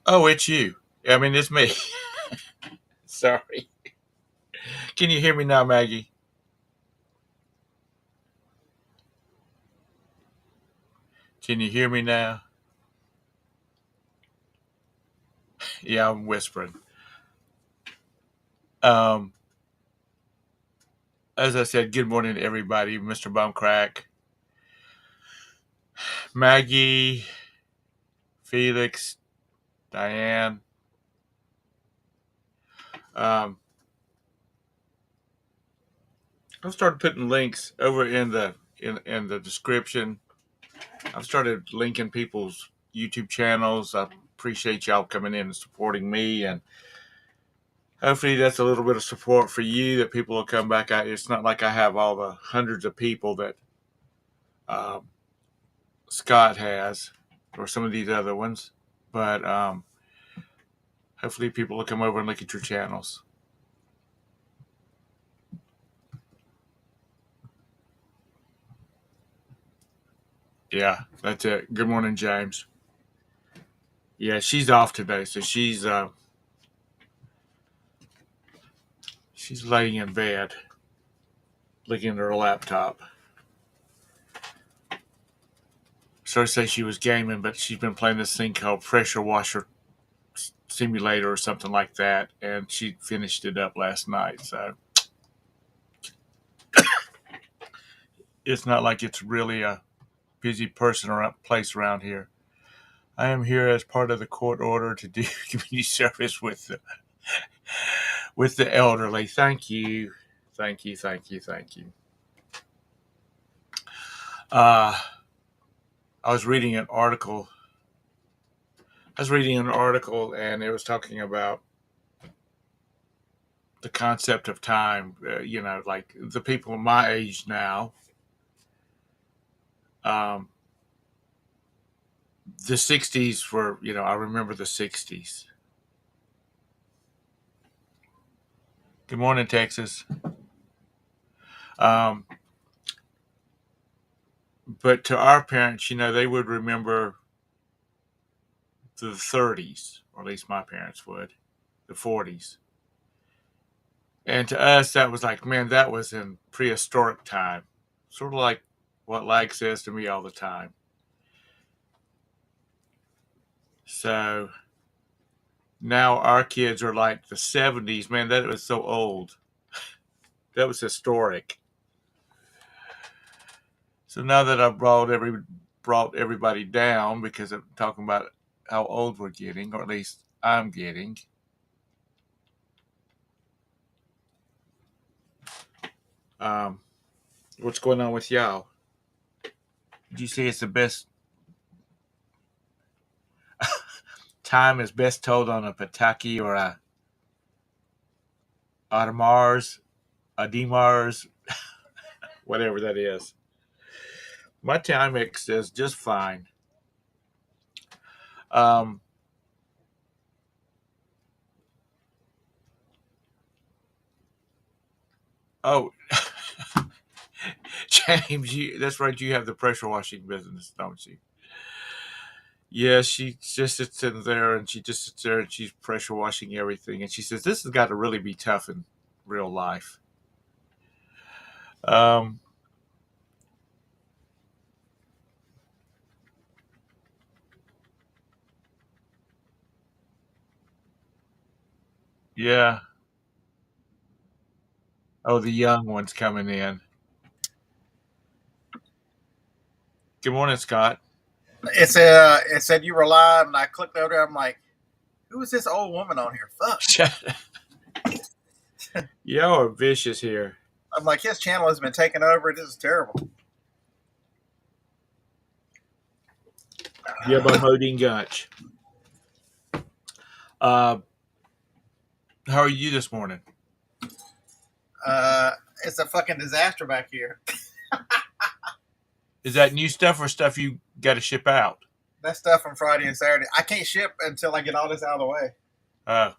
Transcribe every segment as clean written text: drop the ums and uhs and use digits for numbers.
Oh, it's you. I mean, it's me. Sorry. Can you hear me now, Maggie? Can you hear me now? Yeah, I'm whispering. Um, as I said, good morning to everybody. Mr. Bumcrack, Maggie, Felix, Diane. Um, I've started putting links over in the description. I've started linking people's YouTube channels. I appreciate y'all coming in and supporting me, and hopefully that's a little bit of support for you that people will come back out. It's not like I have all the hundreds of people that um, Scott has or some of these other ones, but hopefully people will come over and look at your channels. Yeah, that's it. Good morning, James. Yeah, she's off today, so she's laying in bed, looking at her laptop. Sorry to say she was gaming, but she's been playing this thing called Pressure Washer Simulator or something like that, and she finished it up last night. So it's not like it's really a busy person or place around here. I am here as part of the court order to do community service with the elderly. Thank you, thank you, thank you, thank you. Uh, I was reading an article. And it was talking about the concept of time. Like the people my age now. Um, the '60s were, I remember the '60s. Good morning, Texas. Um, but to our parents, they would remember the '30s, or at least my parents would, the '40s. And to us, that was like, man, that was in prehistoric time. Sort of like what Lag says to me all the time. So now our kids are like the '70s. Man, that was so old. That was historic. So now that I've brought everybody down because I'm talking about how old we're getting, or at least I'm getting. Um, what's going on with y'all? Did you say it's the best time is best told on a Pataki or a Audemars, a Demars, whatever that is? My Timex is just fine. Um, oh, James, that's right. You have the pressure washing business, don't you? Yeah, she just sits in there and she just sits there and she's pressure washing everything. And she says, this has got to really be tough in real life. Um, yeah. Oh, the young one's coming in. Good morning, Scott. It said you were live, and I clicked over there. I'm like, who is this old woman on here? Fuck. Y'all are vicious here. I'm like, his channel has been taken over. This is terrible. Yeah, by Modine Gunch. Uh, how are you this morning? It's a fucking disaster back here. Is that new stuff or stuff you got to ship out? That stuff from Friday and Saturday. I can't ship until I get all this out of the way. Uh,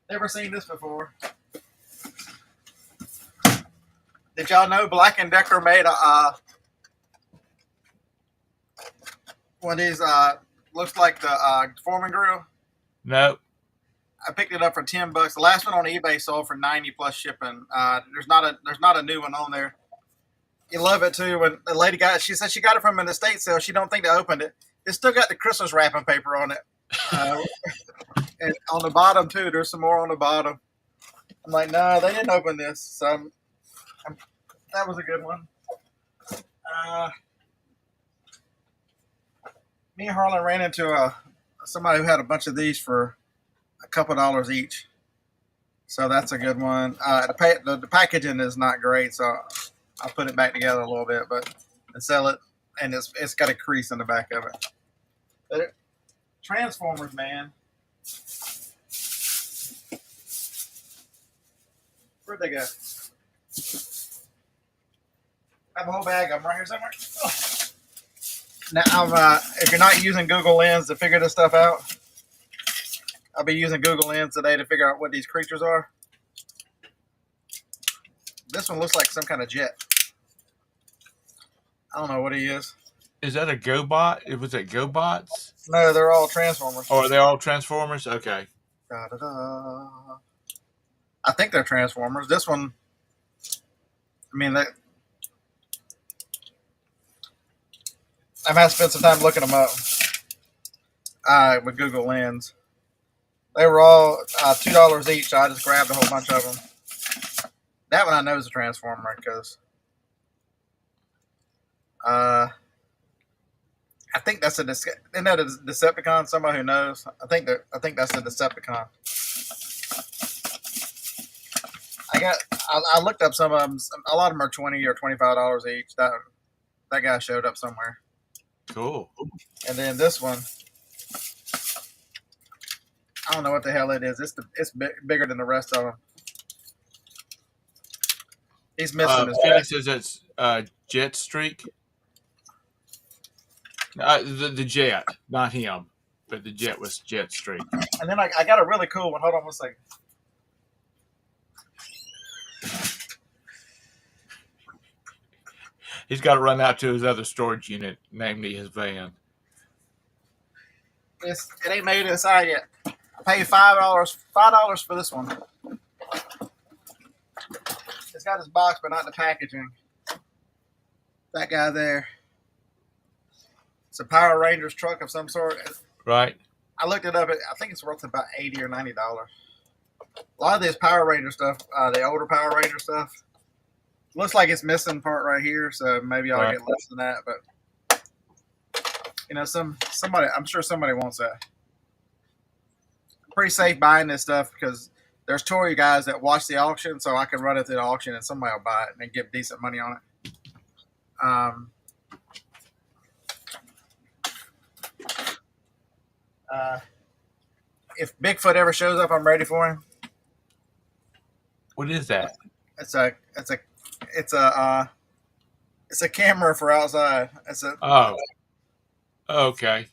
Never seen this before. Did y'all know Black & Decker made a One of these looks like the Foreman grill. No. I picked it up for $10. The last one on eBay sold for 90 plus shipping. There's not a new one on there. You love it too. When the lady got it, she said she got it from an estate sale. She don't think they opened it. It's still got the Christmas wrapping paper on it, and on the bottom too. There's some more on the bottom. I'm like, no, they didn't open this. So that was a good one. Me and Harlan ran into somebody who had a bunch of these for a couple dollars each. So that's a good one. The packaging is not great, so I'll put it back together a little bit, but and sell it. And it's got a crease in the back of it. But Transformers, man. Where'd they go? I have a whole bag of them right here somewhere. Oh. Now, if you're not using Google Lens to figure this stuff out, I'll be using Google Lens today to figure out what these creatures are. This one looks like some kind of jet. I don't know what he is. Is that a GoBot? Was it GoBots? No, they're all Transformers. Or are they all Transformers? Okay. Da-da-da. I think they're Transformers. This one, I mean, I've had to spend some time looking them up with Google Lens. They were all $2 each, so I just grabbed a whole bunch of them. That one I know is a Transformer because I think that's isn't that a Decepticon? Somebody who knows. I think that's a Decepticon. I looked up some of them. A lot of them are $20 or $25 each. That guy showed up somewhere. Cool. And then this one, I don't know what the hell it is. It's bigger than the rest of them. He's missing his Felix says it's Jet Streak. The jet, not him, but the jet was Jet Streak. And then I got a really cool one. Hold on one second. He's got to run out to his other storage unit, namely his van. It ain't made inside yet. I paid $5 for this one. It's got his box, but not the packaging. That guy there. It's a Power Rangers truck of some sort. Right. I looked it up. I think it's worth about $80 or $90. A lot of this Power Ranger stuff, the older Power Ranger stuff, looks like it's missing part right here. So maybe I'll get less than that. But you know, somebody, I'm sure somebody wants that. I'm pretty safe buying this stuff because there's toy guys that watch the auction, so I can run it to the auction and somebody will buy it and give decent money on it. If Bigfoot ever shows up, I'm ready for him. What is that? It's a camera for outside. Oh. Okay.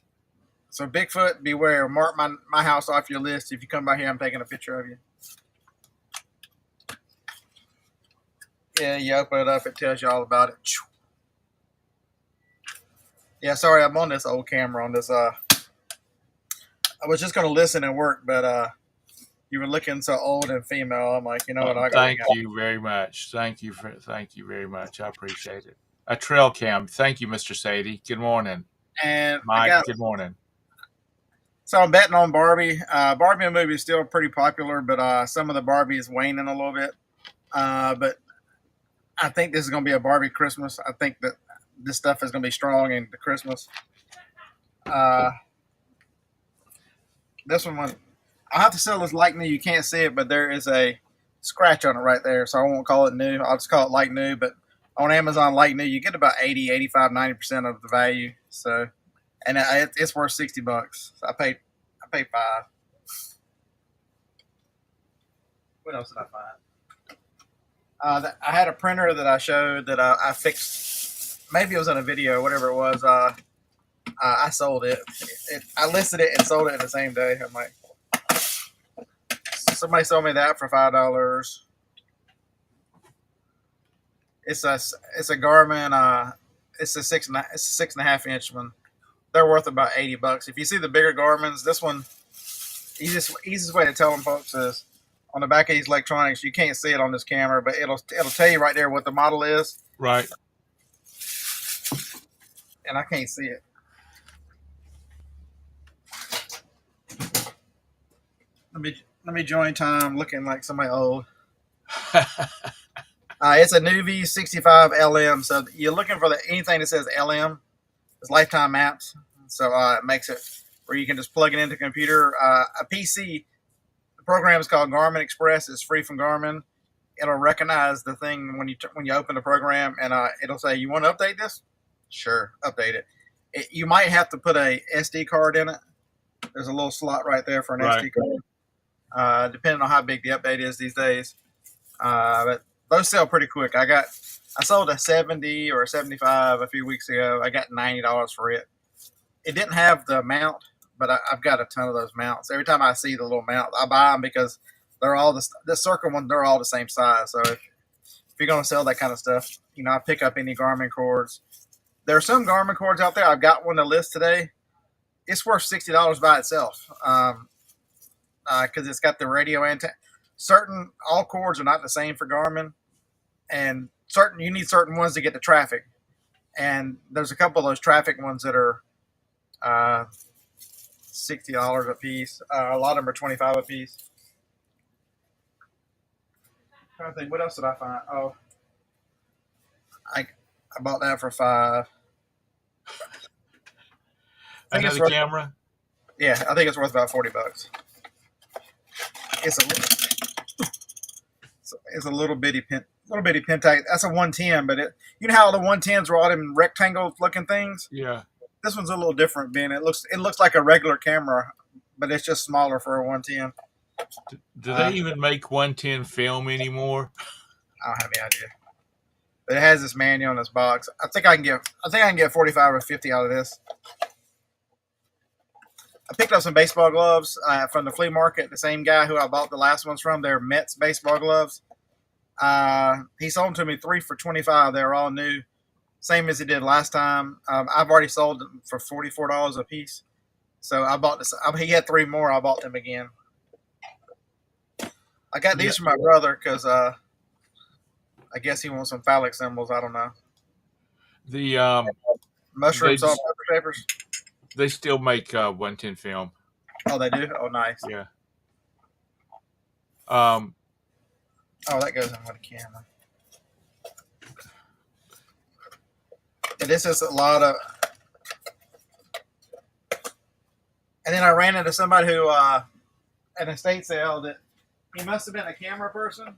So Bigfoot, beware. Mark my house off your list. If you come by here, I'm taking a picture of you. Yeah, you open it up, it tells you all about it. Yeah, sorry, I'm on this old camera on this. I was just gonna listen and work, but you were looking so old and female. I'm like, you know what? Thank you very much. Thank you very much. I appreciate it. A trail cam. Thank you, Mr. Sadie. Good morning. And Mike, good morning. So I'm betting on Barbie. Barbie movie is still pretty popular, but some of the Barbie is waning a little bit. But I think this is going to be a Barbie Christmas. I think that this stuff is going to be strong in the Christmas. This one, I'll have to sell this like new. You can't see it, but there is a scratch on it right there. So I won't call it new. I'll just call it like new. But on Amazon, like new, you get about 80, 85, 90% of the value. So, and it's worth $60. So I paid $5. What else did I find? I had a printer that I showed that I fixed. Maybe it was in a video, whatever it was. I sold it. I listed it and sold it in the same day. I'm like, somebody sold me that for $5. It's a Garmin. It's a 6.5 inch one. they're worth about $80. If you see the bigger Garmin's, this one, easiest way to tell them folks is on the back of these electronics. You can't see it on this camera, but it'll tell you right there what the model is. Right. And I can't see it. Let me join time looking like somebody old. It's a Nuvi 65 LM. So you're looking for anything that says LM. It's lifetime maps. So it makes it where you can just plug it into a computer. A PC, the program is called Garmin Express. It's free from Garmin. It'll recognize the thing when you open the program, and it'll say, "You want to update this?" Sure, update it. You might have to put a SD card in it. There's a little slot right there for an SD card, depending on how big the update is these days. But those sell pretty quick. I sold a 70 or a 75 a few weeks ago. I got $90 for it. It didn't have the mount, but I've got a ton of those mounts. Every time I see the little mount, I buy them because they're all the circle ones. They're all the same size. So if you're going to sell that kind of stuff, I pick up any Garmin cords. There are some Garmin cords out there. I've got one to list today. It's worth $60 by itself because it's got the radio antenna. All cords are not the same for Garmin, and you need certain ones to get the traffic. And there's a couple of those traffic ones that are $60 a piece. A lot of them are $25 a piece. I'm trying to think, what else did I find? Oh, I bought that for $5. Another camera? Yeah, I think it's worth about $40. It's a little bitty Pentax. That's a 110, but you know how the 110s were all them rectangle looking things? Yeah. This one's a little different, being it looks like a regular camera, but it's just smaller for a 110. Do they even make 110 film anymore? I don't have any idea. But it has this manual in this box. I think I can get 45 or 50 out of this. I picked up some baseball gloves from the flea market. The same guy who I bought the last ones from. They're Mets baseball gloves. He sold them to me 3 for $25. They're all new, same as he did last time. I've already sold them for $44 a piece. So I bought this. He had 3 more. I bought them again. I got these from my brother because I guess he wants some phallic symbols. I don't know. The mushroom salt pepper shapers. They still make 110 film. Oh, they do? Oh, nice. Yeah. Oh, that goes in with a camera. And this is a lot of. And then I ran into somebody who, at an estate sale, that he must have been a camera person.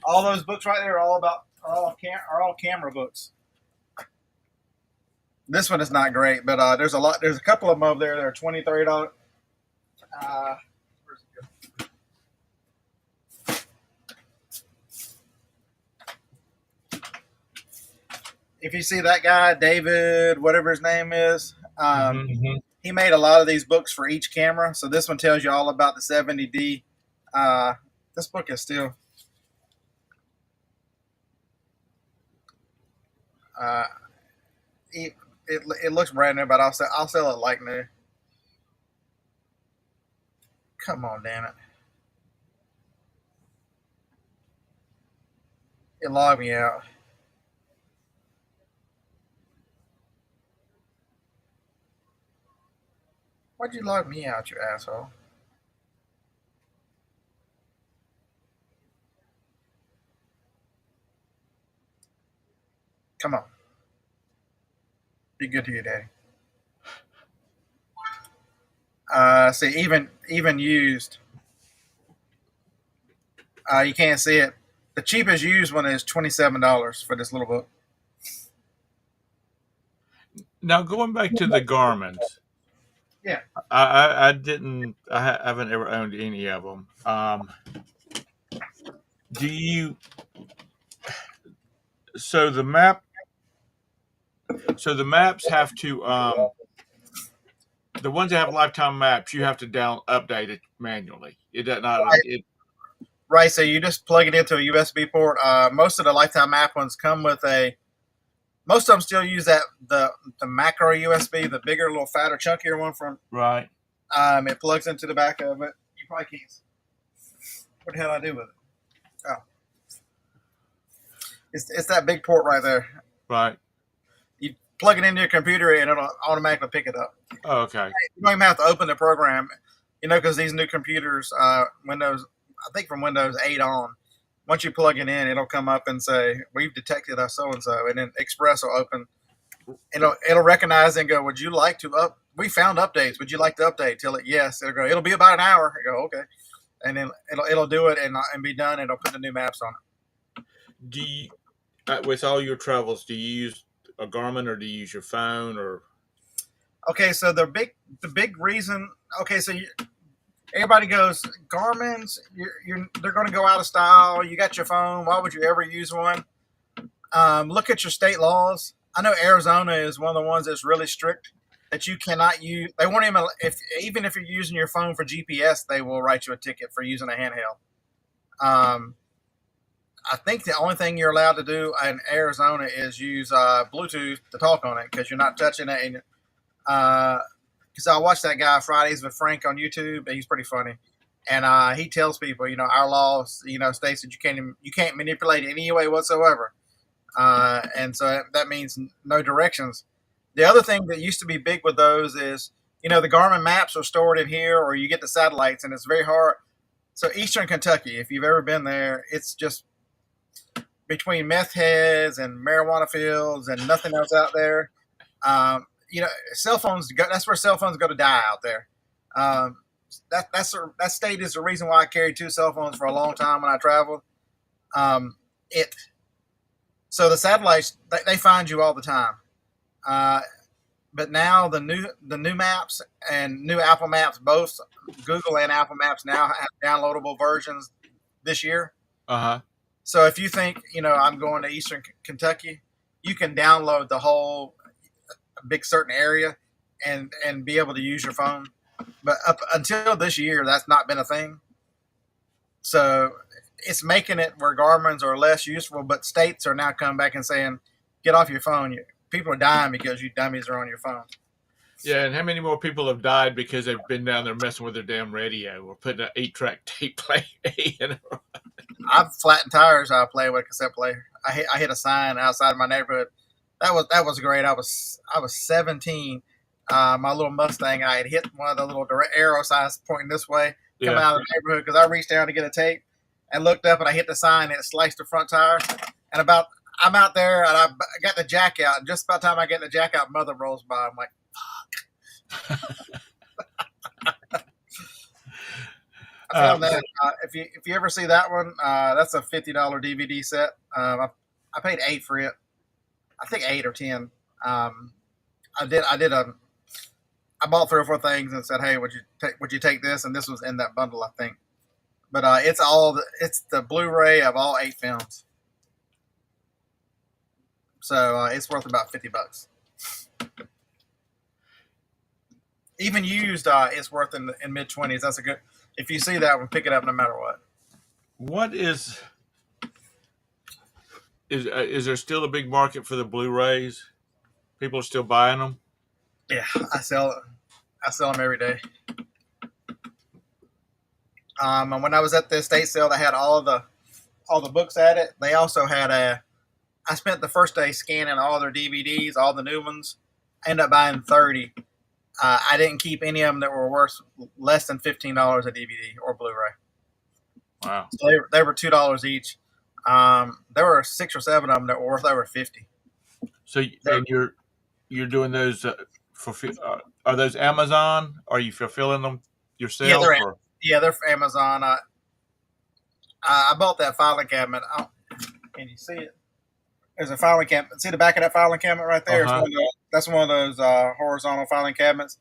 All those books right there are all camera books. This one is not great, but there's a couple of them over there that are $20, $30. Where's it go? If you see that guy, David, whatever his name is, he made a lot of these books for each camera. So this one tells you all about the 70D. This book is still. It looks brand new, but I'll sell it like new. Come on, damn it! It logged me out. Why'd you log me out, you asshole? Come on. Be good to your daddy. See, even used, you can't see it. The cheapest used one is $27 for this little book. Now going back to the Garmin's. Yeah. I haven't ever owned any of them. So the maps have to the ones that have lifetime maps, you have to update it manually. It does not. Right. So you just plug it into a USB port. Most of the lifetime map ones come with a Most of them still use the macro USB, the bigger, little fatter, chunkier one from. Right. It plugs into the back of it. You probably can't. What the hell do I do with it? Oh, it's that big port right there. Right. You plug it into your computer and it'll automatically pick it up. Oh, okay. You don't even have to open the program, because these new computers, Windows, I think from Windows 8 on, once you plug it in, it'll come up and say, "We've detected a so and so," and then Express will open. It'll recognize and go, "Would you like to up? We found updates. Would you like to update?" Tell it yes. It'll go. It'll be about an hour. I go okay, and then it'll do it and be done. And it'll put the new maps on it. Do you, with all your travels, do you use a Garmin or do you use your phone or? Okay, so the big reason. Okay, so everybody goes Garmin's. They're going to go out of style. You got your phone. Why would you ever use one? Look at your state laws. I know Arizona is one of the ones that's really strict that you cannot use. They won't even if you're using your phone for GPS, they will write you a ticket for using a handheld. I think the only thing you're allowed to do in Arizona is use Bluetooth to talk on it because you're not touching it. And because I watch that guy Fridays with Frank on YouTube, and he's pretty funny. And he tells people, our laws, states that you can't manipulate it any way whatsoever. And so that means no directions. The other thing that used to be big with those is, the Garmin maps are stored in here, or you get the satellites, and it's very hard. So Eastern Kentucky, if you've ever been there, it's just between meth heads and marijuana fields and nothing else out there. Cell phones. That's where cell phones go to die out there. That state is the reason why I carried 2 cell phones for a long time when I traveled. It So the satellites they find you all the time. But now the new maps and new Apple Maps, both Google and Apple Maps now have downloadable versions this year. Uh-huh. So if you think, I'm going to Eastern Kentucky, you can download the whole big certain area and be able to use your phone. But up until this year, that's not been a thing. So it's making it where Garmin's are less useful, but states are now coming back and saying, get off your phone. People are dying because you dummies are on your phone. Yeah, and how many more people have died because they've been down there messing with their damn radio or putting an 8-track tape play in? I've flattened tires. I play with a cassette player. I hit a sign outside my neighborhood. That was great. I was 17. My little Mustang. I had hit one of the little direct arrow signs pointing this way, coming out of the neighborhood because I reached down to get a tape and looked up and I hit the sign and it sliced the front tire. And I'm out there and I got the jack out. And just about the time I get the jack out, mother rolls by. I'm like, fuck. I found that. If you ever see that one, that's a $50 DVD set. I paid $8 for it. I think $8 or $10. I bought 3 or 4 things and said, "Hey, would you take this?" And this was in that bundle, I think. But it's the Blu-ray of all 8 films. So it's worth about $50. Even used, it's worth in mid-20s. That's a good. If you see that one, pick it up no matter what. What is there still a big market for the Blu-rays? People are still buying them. Yeah, I sell them every day. And when I was at the estate sale, they had all the books at it. They also had I spent the first day scanning all their DVDs, all the new ones. I ended up buying 30. I didn't keep any of them that were worth less than $15 a DVD or Blu-ray. Wow! So they were $2 each. There were 6 or 7 of them that were worth over $50. So and you're doing those are those Amazon? Are you fulfilling them yourself? They're for Amazon. I bought that filing cabinet. Can you see it? There's a filing cabinet. See the back of that filing cabinet right there? Uh-huh. That's one of those horizontal filing cabinets.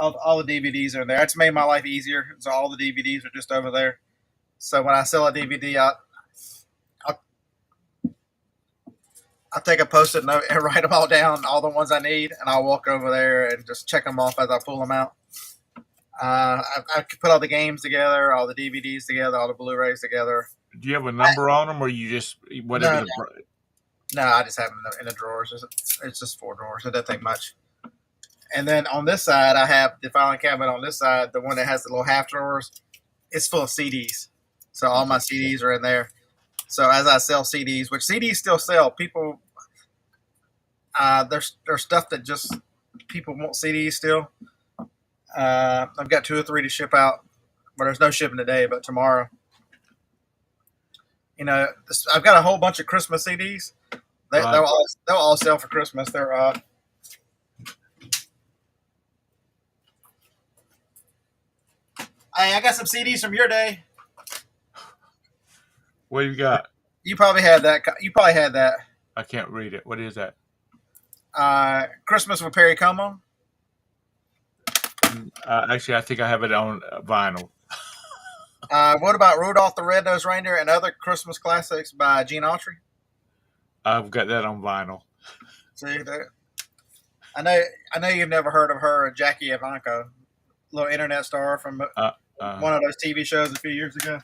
All the DVDs are in there. It's made my life easier. So all the DVDs are just over there. So when I sell a DVD, I'll take a Post-it note and write them all down, all the ones I need, and I'll walk over there and just check them off as I pull them out. I put all the games together, all the DVDs together, all the Blu-rays together. Do you have a number on them, or you just whatever? No, I just have them in the drawers. It's just 4 drawers. It doesn't take much. And then on this side, I have the filing cabinet on this side, the one that has the little half drawers. It's full of CDs. So all my CDs are in there. So as I sell CDs, which CDs still sell, people, there's stuff that just people want CDs still. I've got 2 or 3 to ship out, but there's no shipping today. But tomorrow, I've got a whole bunch of Christmas CDs. They'll all sell for Christmas. They're Hey, I got some CDs from your day. What do you got? You probably had that. I can't read it. What is that? Christmas with Perry Como. Actually, I think I have it on vinyl. What about Rudolph the Red-Nosed Reindeer and Other Christmas Classics by Gene Autry? I've got that on vinyl. See there. I know you've never heard of her, Jackie Evancho, little internet star from one of those TV shows a few years ago.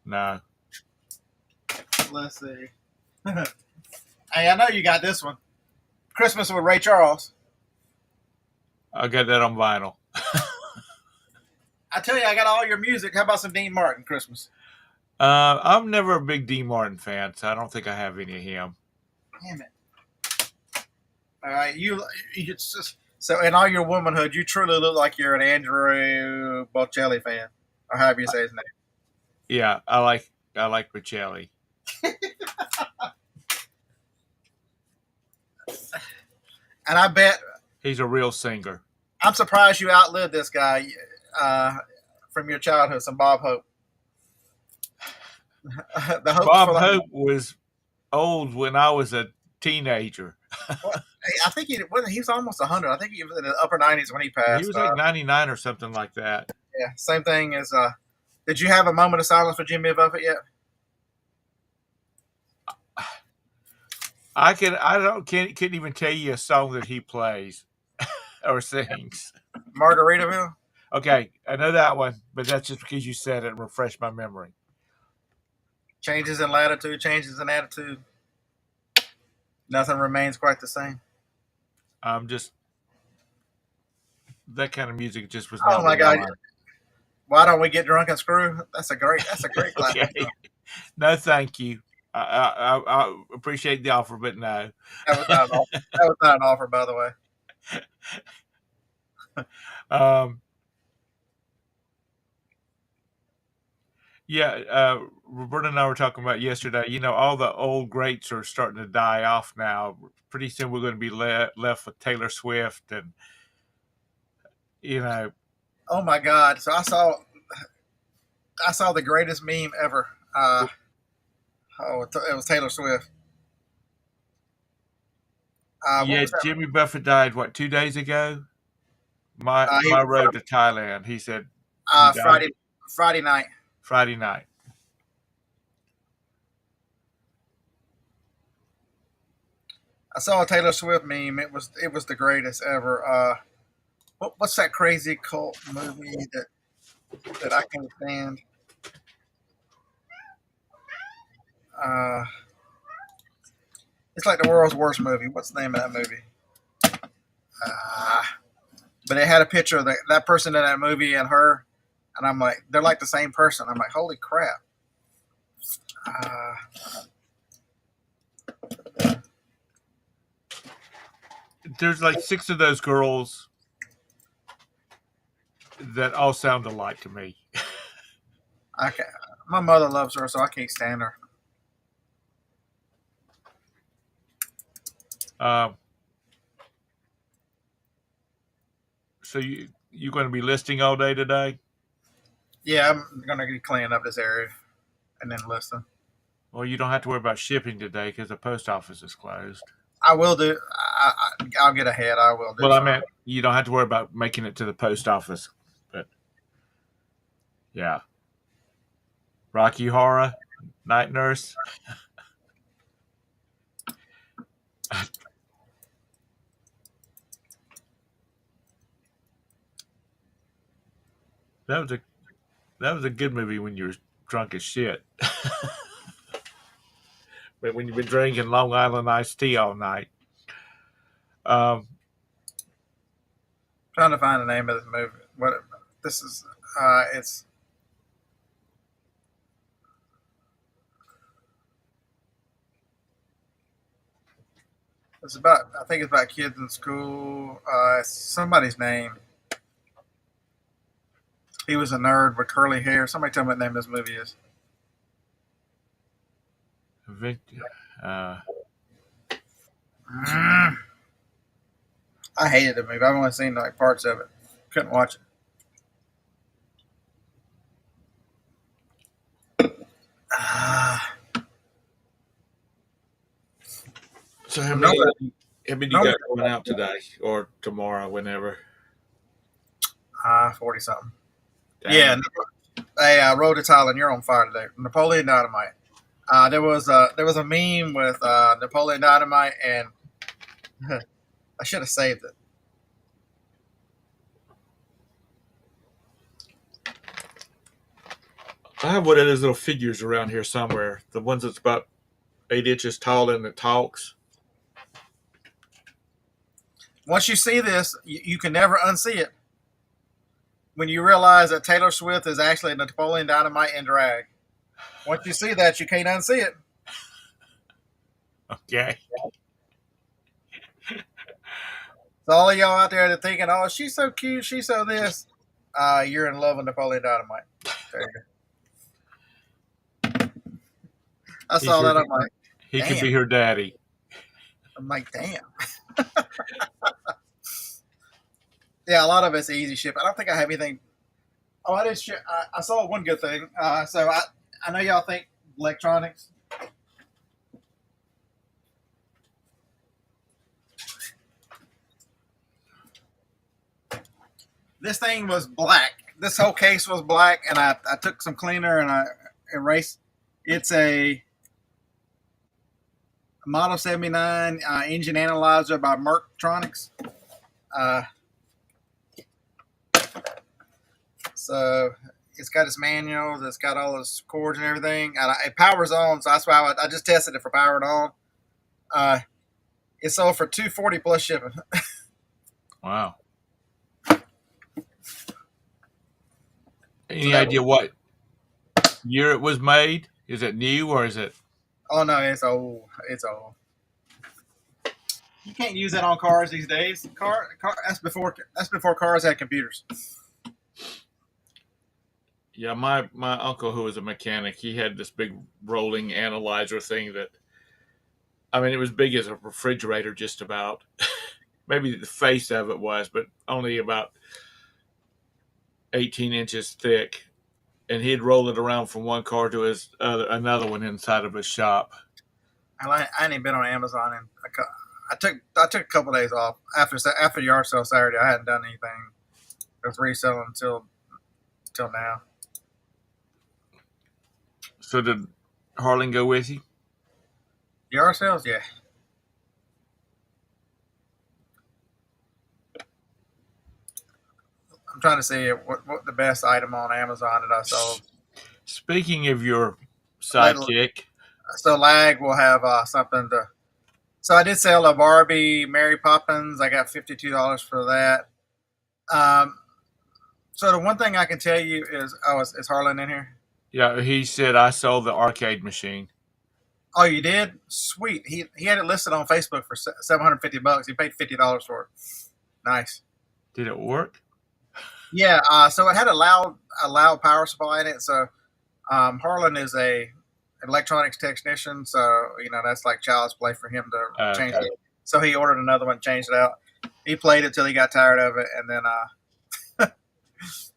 No. Let's see. Hey, I know you got this one. Christmas with Ray Charles. I got that on vinyl. I tell you, I got all your music. How about some Dean Martin Christmas? I'm never a big Dean Martin fan, so I don't think I have any of him. Damn it! All right, you just so in all your womanhood, you truly look like you're an Andrew Bocelli fan, or however you say his name. Yeah, I like Bocelli. And I bet he's a real singer. I'm surprised you outlived this guy from your childhood, some Bob Hope. Bob Hope was old when I was a teenager. Well, I think he was almost 100. I think he was in the upper 90s when he passed. He was like 99 or something like that. Yeah, same thing as. Did you have a moment of silence for Jimmy Buffett yet? Can't even tell you a song that he plays or sings. Margaritaville. Okay, I know that one, but that's just because you said it and refreshed my memory. Changes in latitude, changes in attitude. Nothing remains quite the same. That kind of music just was. Oh my God! Why don't we get drunk and screw? That's a great classic. Okay. No, thank you. I appreciate the offer, but no. That was not an offer, by the way. Yeah, Roberta and I were talking about yesterday. All the old greats are starting to die off now. Pretty soon we're going to be left with Taylor Swift and. Oh my God! So I saw the greatest meme ever. It was Taylor Swift. Jimmy Buffett died, 2 days ago? My road to Thailand. He said Friday night. Friday night. I saw a Taylor Swift meme. It was the greatest ever. What's that crazy cult movie that I can't stand? It's like the world's worst movie. What's the name of that movie? But it had a picture of that person in that movie and her, and I'm like, they're like the same person. I'm like, holy crap. There's like 6 of those girls that all sound alike to me. My mother loves her, so I can't stand her. So you going to be listing all day today? Yeah, I'm going to be cleaning up this area and then listing. Well, you don't have to worry about shipping today because the post office is closed. I will do. I'll get ahead. I will do. Well, I meant you don't have to worry about making it to the post office. But yeah, Rocky Horror, Night Nurse. That was a good movie when you were drunk as shit. when you've been drinking Long Island iced tea all night. Um, Trying to find the name of this movie. What this is? It's it's about. I think it's about kids in school. It's somebody's name. He was a nerd with curly hair. Somebody tell me what the name of this movie is. Victor, Mm. I hated the movie. I've only seen like parts of it. Couldn't watch it. so Nobody. how many you Nobody. got going out today or tomorrow, whenever? 40 something. Dang. Yeah. Hey, Rhoda Tyler, you're on fire today. Napoleon Dynamite. There was a meme with Napoleon Dynamite, and I should have saved it. I have one of those little figures around here somewhere. The ones that's about 8 inches tall and it talks. Once you see this, you can never unsee it. When you realize that Taylor Swift is actually Napoleon Dynamite in drag, once you see that, you can't unsee it. Okay. So all of y'all out there that thinking, "Oh, she's so cute, she's so this," you're in love with Napoleon Dynamite. There you go. I saw that. I'm like, He could damn. be her daddy. I'm like, damn. Yeah, a lot of it's easy ship. I don't think I have anything. Oh, I did ship. I saw one good thing. So I know y'all think electronics. This thing was black. This whole case was black, and I took some cleaner and I erased. It's a Model 79 engine analyzer by Merctronics. So it's got its manuals. It's got all its cords and everything. And it powers on, so that's why I just tested it for powering on. It sold for $240 plus shipping. Wow. Any idea what year it was made? Is it new or is it? Oh no, it's old. It's old. You can't use that on cars these days. Car that's before cars had computers. Yeah, my uncle who was a mechanic, he had this big rolling analyzer thing that, I mean, it was big as a refrigerator, just about. Maybe the face of it was, but only about 18 inches thick. And he'd roll it around from one car to another one inside of his shop. I ain't been on Amazon, and I took a couple of days off after yard sale Saturday. I hadn't done anything with reselling until now. So did Harlan go with you? Yard sales, yeah. I'm trying to see what the best item on Amazon that I sold. Speaking of your sidekick, So Lag will have something to. So I did sell a Barbie Mary Poppins. I got $52 for that. So the one thing I can tell you is, is Harlan in here? yeah, he said I sold the arcade machine. Oh, you did? Sweet. He had it listed on Facebook for $750. He paid $50 for it. Nice. Did it work? Yeah. So it had a loud power supply in it. So Harlan is a electronics technician. So that's like child's play for him to change it. So he ordered another one, changed it out. He played it till he got tired of it, and then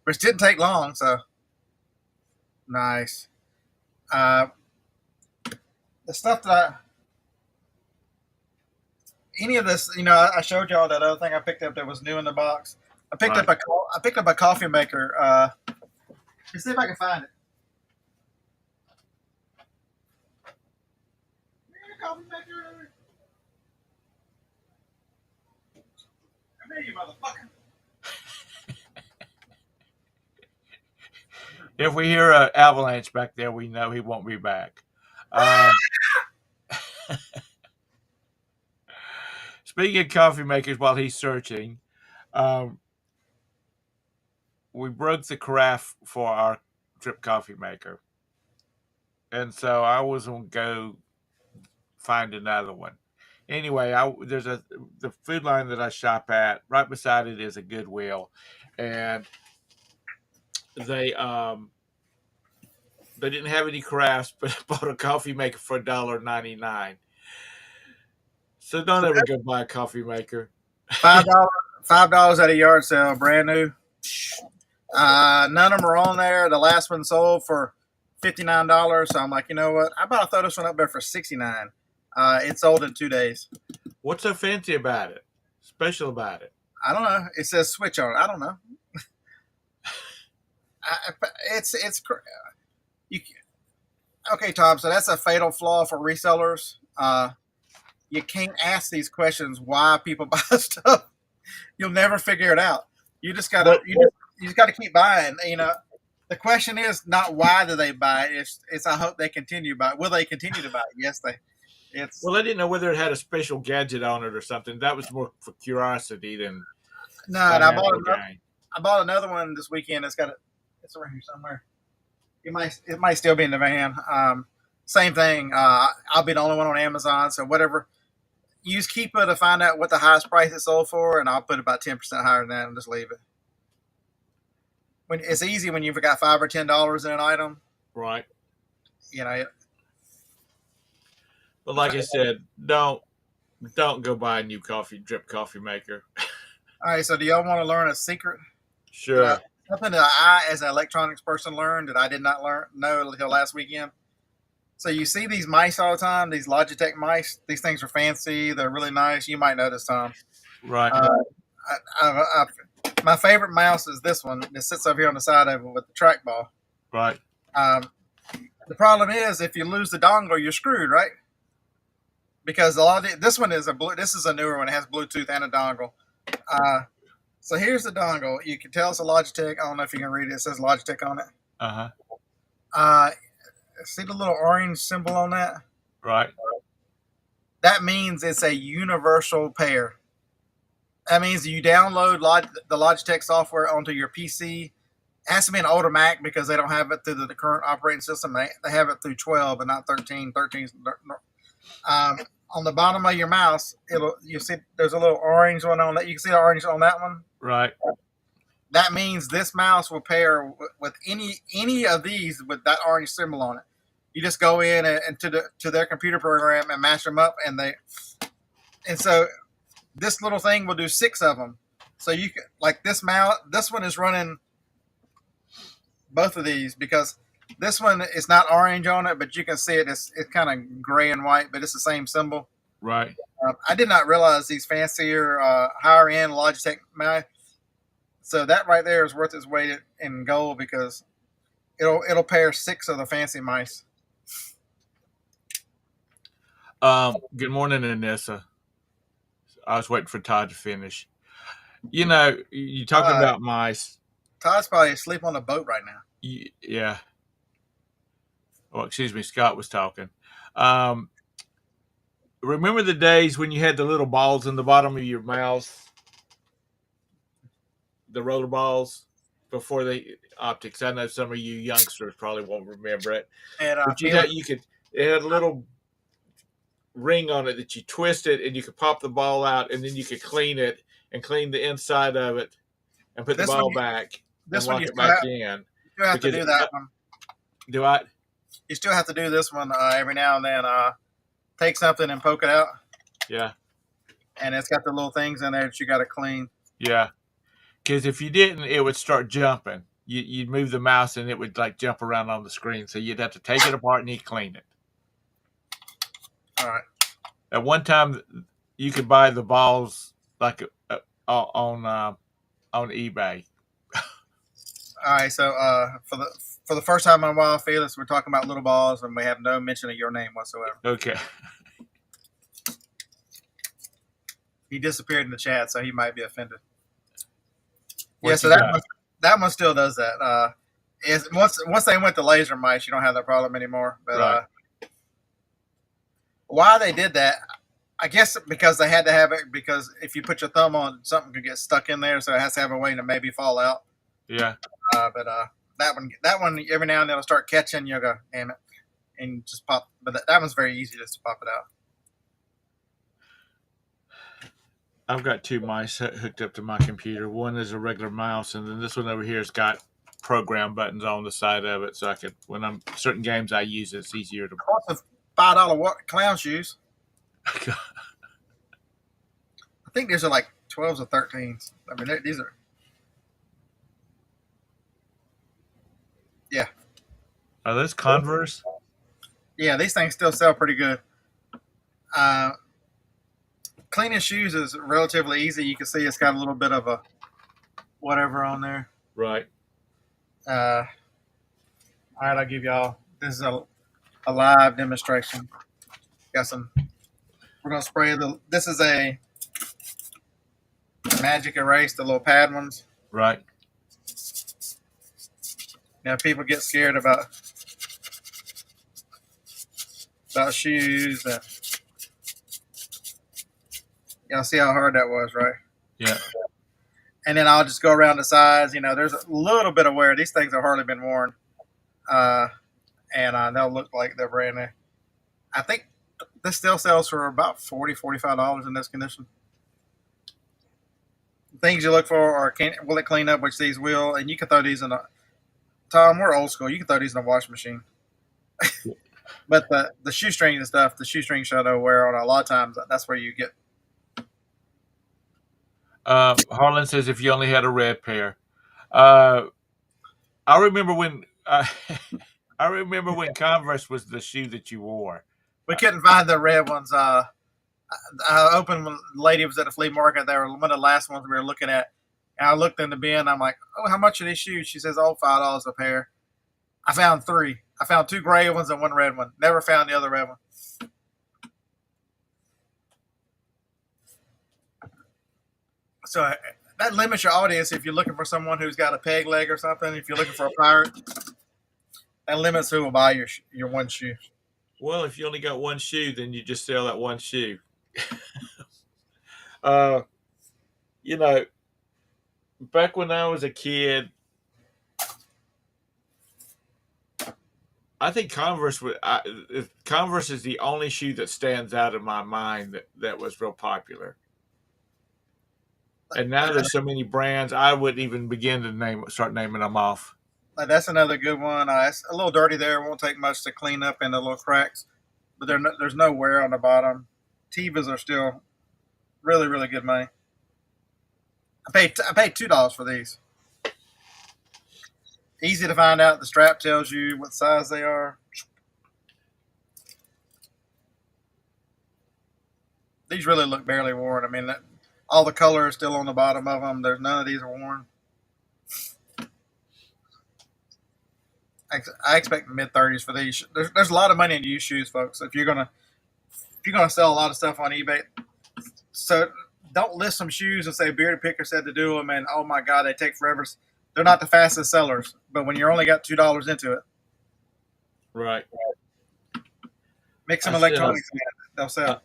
which didn't take long. So nice. The stuff that any of this, I showed y'all that other thing I picked up that was new in the box. I picked up a coffee maker. Let's see if I can find it. Coffee maker. Come here, you motherfucker. If we hear an avalanche back there, we know he won't be back. speaking of coffee makers, while he's searching, um, we broke the carafe for our drip coffee maker, and so I was gonna go find another one. Anyway, there's the food line that I shop at. Right beside it is a Goodwill, and they um they didn't have any carafes, but I bought a coffee maker for $1.99. So don't So ever that's go buy a coffee maker. $5, $5 at a yard sale, brand new. None of them are on there. The last one sold for $59. So I'm like, you know what? I about to throw this one up there for 69. It sold in 2 days. What's so fancy about it? Special about it? I don't know. It says switch on it. I don't know. It's you. Okay, Tom. So that's a fatal flaw for resellers. You can't ask these questions why people buy stuff. You'll never figure it out. You just gotta you just gotta keep buying. The question is not why do they buy it. It's I hope they continue to buy it. Will they continue to buy it? Yes, they. It's Well, I didn't know whether it had a special gadget on it or something. That was more for curiosity than no. And financial gain. I bought another one this weekend. It's around here somewhere. It might still be in the van. Same thing. I'll be the only one on Amazon. So whatever. Use Keepa to find out what the highest price it sold for, and I'll put about 10% higher than that and just leave it. When it's easy when you've got $5 or $10 in an item, Right. you know. But like I said, don't go buy a new drip coffee maker. All right, so do y'all want to learn a secret? Sure. Something that I, as an electronics person, learned that I did not know until last weekend. So you see these mice all the time, these Logitech mice. These things are fancy. They're really nice. You might know this, Tom. Right. My favorite mouse is this one that sits over here on the side of it with the trackball. Right. The problem is if you lose the dongle, you're screwed, right? Because this one is this is a newer one. It has Bluetooth and a dongle. So here's the dongle. You can tell it's a Logitech. I don't know if you can read it. It says Logitech on it. Uh-huh. See the little orange symbol on that? Right. That means it's a universal pair. That means you download the Logitech software onto your PC. It has to be an older Mac because they don't have it through the current operating system. They have it through 12 but not 13. 13. On the bottom of your mouse, you see there's a little orange one on that. You can see the orange on that one. Right. That means this mouse will pair with any of these with that orange symbol on it. You just go in and to their computer program and match them up, and so this little thing will do 6 of them. So you can, like this mouse, this one is running both of these because this one is not orange on it, but you can see it. It's kind of gray and white, but it's the same symbol. Right. I did not realize these fancier, higher end Logitech mouse. So that right there is worth its weight in gold because it'll pair 6 of the fancy mice. Good morning, Anissa. I was waiting for Todd to finish. You talking about mice. Todd's probably asleep on the boat right now. Yeah. Well, excuse me, Scott was talking. Remember the days when you had the little balls in the bottom of your mouse? The roller balls before the optics. I know some of you youngsters probably won't remember it. And but it had a little ring on it that you twisted and you could pop the ball out and then you could clean it and clean the inside of it and put the ball back and lock it back in. You still have to do that one. Do I? You still have to do this one every now and then. Take something and poke it out. Yeah. And it's got the little things in there that you got to clean. Yeah. Because if you didn't, it would start jumping. You'd move the mouse and it would like jump around on the screen. So you'd have to take it apart and you'd clean it. All right. At one time, you could buy the balls like on eBay. All right. So for the first time on Wild Felix, we're talking about little balls, and we have no mention of your name whatsoever. Okay. He disappeared in the chat, so he might be offended. So that one still does that. Once they went to laser mice, you don't have that problem anymore. But right. Why they did that, I guess because they had to have it because if you put your thumb on, something could get stuck in there, so it has to have a way to maybe fall out. Yeah. But that one, every now and then it'll start catching. You'll go, damn it, and just pop. But that one's very easy just to pop it out. I've got two mice hooked up to my computer. One is a regular mouse, and then this one over here has got program buttons on the side of it, so I could, when I'm certain games I use, it's easier to. Also, $5 clown shoes. I think these are like 12s or 13s. I mean, these are. Yeah. Are those Converse? Yeah, these things still sell pretty good. Cleaning shoes is relatively easy. You can see it's got a little bit of a whatever on there. Right. All right, I'll give y'all. This is a live demonstration. Got some. We're gonna spray the. This is a magic erase, the little pad ones. Right. Now people get scared about shoes. Y'all see how hard that was, right? Yeah. And then I'll just go around the sides. There's a little bit of wear. These things have hardly been worn, and they'll look like they're brand new. I think this still sells for about $45 in this condition. Things you look for are will it clean up, which these will, and you can throw these in a. Tom, we're old school. You can throw these in a washing machine. But the shoestring and stuff, the shoestring shadow wear on a lot of times. That's where you get. Harlan says if you only had a red pair. I remember when I remember when Converse was the shoe that you wore. We couldn't find the red ones. I opened when the lady was at the flea market. They were one of the last ones we were looking at. And I looked in the bin. I'm like, oh, how much are these shoes? She says, oh, $5 a pair. I found 3. I found 2 gray ones and 1 red one. Never found the other red one. So that limits your audience if you're looking for someone who's got a peg leg or something. If you're looking for a pirate, that limits who will buy your one shoe. Well, if you only got one shoe, then you just sell that one shoe. Back when I was a kid, I think Converse is the only shoe that stands out in my mind that was real popular. And now there's so many brands, I wouldn't even begin to start naming them off. That's another good one. It's a little dirty there. It won't take much to clean up in the little cracks, but there's no wear on the bottom. Tevas are still really, really good money. I paid $2 for these. Easy to find out. The strap tells you what size they are. These really look barely worn. I mean, all the color is still on the bottom of them. There's none of these are worn. I expect mid-30s for these. There's a lot of money in used shoes, folks. If you're gonna sell a lot of stuff on eBay, so don't list some shoes and say Bearded Picker said to do them, and oh my God, they take forever. They're not the fastest sellers, but when you're only got $2 into it, right? Mix some electronics in it, they'll sell.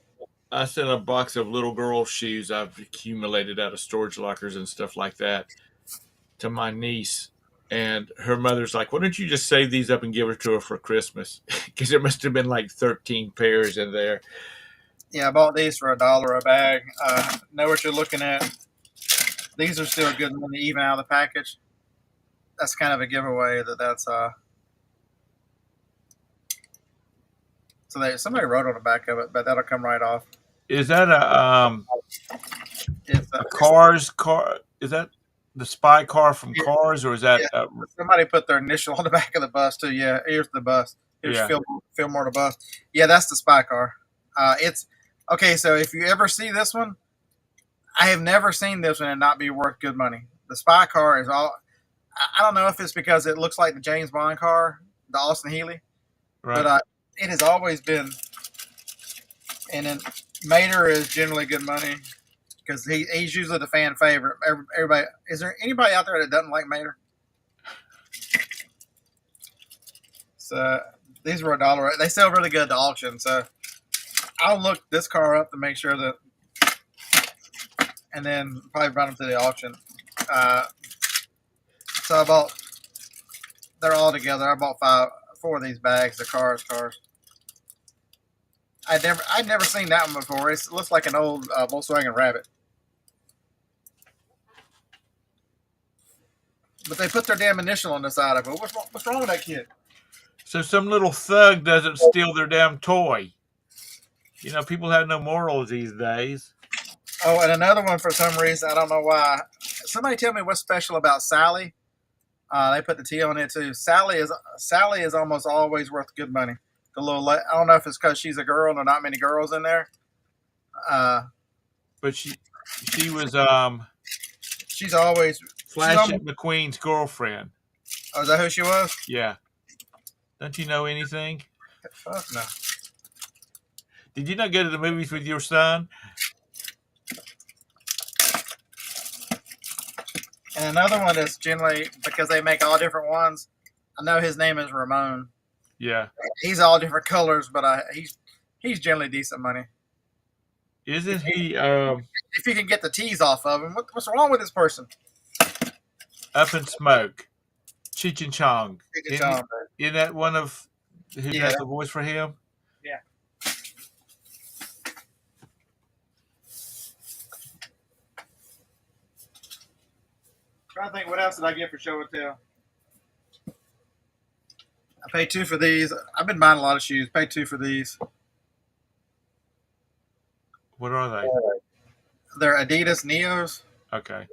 I sent a box of little girl shoes I've accumulated out of storage lockers and stuff like that to my niece. And her mother's like, why don't you just save these up and give her to her for Christmas? Because there must have been like 13 pairs in there. Yeah, I bought these for $1 a bag. Know what you're looking at. These are still good money, even out of the package. That's kind of a giveaway that's so somebody wrote on the back of it, but that'll come right off. Is that a Cars car? Is that the spy car from Cars, or is that somebody put their initial on the back of the bus too? Yeah, here's the bus. Here's Fillmore the bus. Yeah, that's the spy car. It's okay. So if you ever see this one, I have never seen this one and not be worth good money. The spy car is all. I don't know if it's because it looks like the James Bond car, the Austin Healey, right. But it has always been. And then Mater is generally good money because he's usually the fan favorite. Everybody, is there anybody out there that doesn't like Mater? So these were $1. They sell really good at the auction. So I'll look this car up to make sure that, and then probably run them to the auction. So I bought. They're all together. I bought 4 of these bags of cars. I'd never seen that one before. It looks like an old Volkswagen Rabbit. But they put their damn initial on the side of it. What's wrong with that kid? So some little thug doesn't steal their damn toy. You know, people have no morals these days. Oh, and another one for some reason, I don't know why. Somebody tell me what's special about Sally. They put the T on it too. Sally is almost always worth good money. The little, I don't know if it's because she's a girl and there are not many girls in there. But she was she's always Flash McQueen's girlfriend. Oh, is that who she was? Yeah. Don't you know anything? Fuck no. Did you not go to the movies with your son? And another one is generally because they make all different ones. I know his name is Ramon. Yeah. He's all different colors, but he's generally decent money. Isn't he? If you can get the T's off of him, what's wrong with this person? Up in Smoke, Cheech and Chong. Isn't that one of who does the voice for him? Yeah. Trying to think, what else did I get for show and tell? I paid $2 for these. I've been buying a lot of shoes. Paid $2 for these. What are they? They're Adidas Neos. Okay.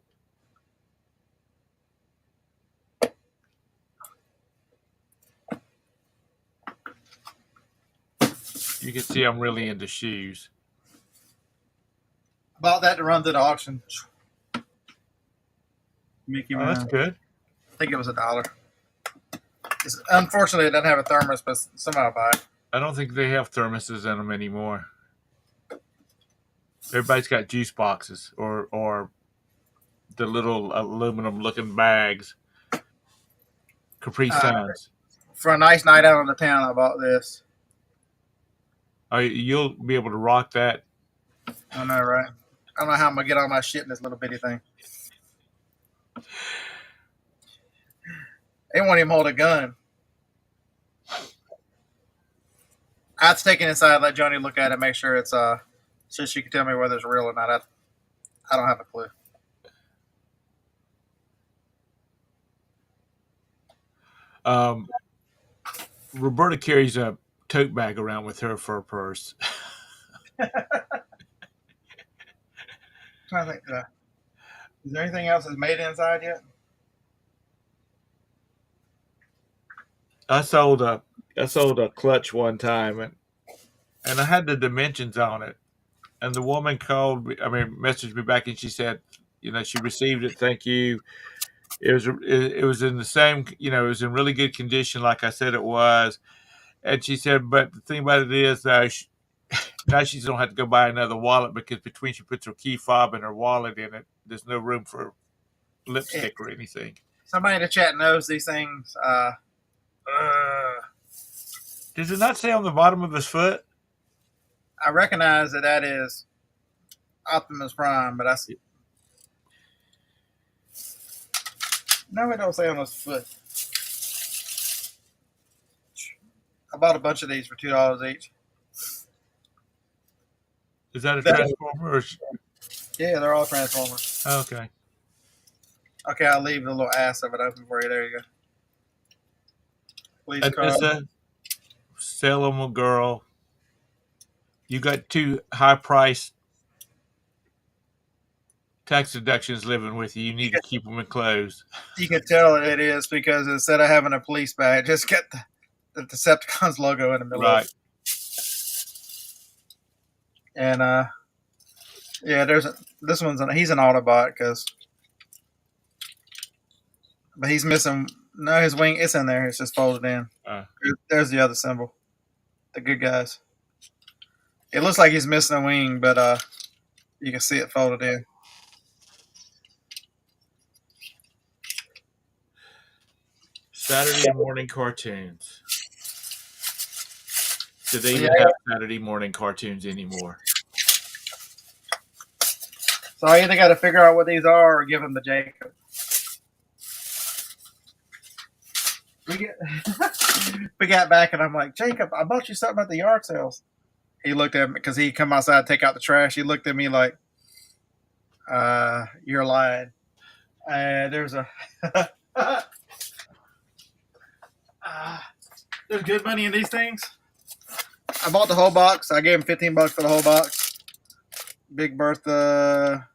You can see I'm really into shoes. Bought that to run to the auction. Mickey Mouse. That's good. I think it was $1. Unfortunately, it doesn't have a thermos, but somehow I'll buy it. I don't think they have thermoses in them anymore. Everybody's got juice boxes or the little aluminum-looking bags. Capri Suns. For a nice night out on the town, I bought this. Oh, you'll be able to rock that. I know, right? I don't know how I'm going to get all my shit in this little bitty thing. They won't even hold a gun. I have to take it inside, let Johnny look at it, make sure it's so she can tell me whether it's real or not. I don't have a clue. Roberta carries a tote bag around with her for a purse. I'm trying to think. Is there anything else that's made inside yet? I sold a clutch one time and I had the dimensions on it. And the woman messaged me back and she said, she received it. Thank you. It was in the same, it was in really good condition, like I said it was. And she said, but the thing about it is, now she don't have to go buy another wallet because between she puts her key fob and her wallet in it, there's no room for lipstick or anything. Somebody in the chat knows these things. Does it not say on the bottom of his foot? I recognize that is Optimus Prime, but no, it don't say on his foot. I bought a bunch of these for $2 each. Is that a Transformer? Or... Yeah, they're all Transformers. Oh, okay. Okay, I'll leave the little ass of it open for you. There you go. Please sell them a girl. You got 2 high-priced tax deductions living with you. You need to keep them enclosed. You can tell it is because instead of having a police badge, just get the Decepticons logo in the middle. Right. And this one's he's an Autobot but he's missing. No, his wing it's in there. It's just folded in. There's the other symbol. The good guys. It looks like he's missing a wing, but you can see it folded in. Saturday morning cartoons. Do they Yeah. even have Saturday morning cartoons anymore? So I either got to figure out what these are or give them to Jacob. We got back and I'm like, Jacob, I bought you something at the yard sales. He looked at me because he come outside to take out the trash. He looked at me like, you're lying. There's a there's good money in these things. I bought the whole box. I gave him $15 for the whole box. Big Bertha,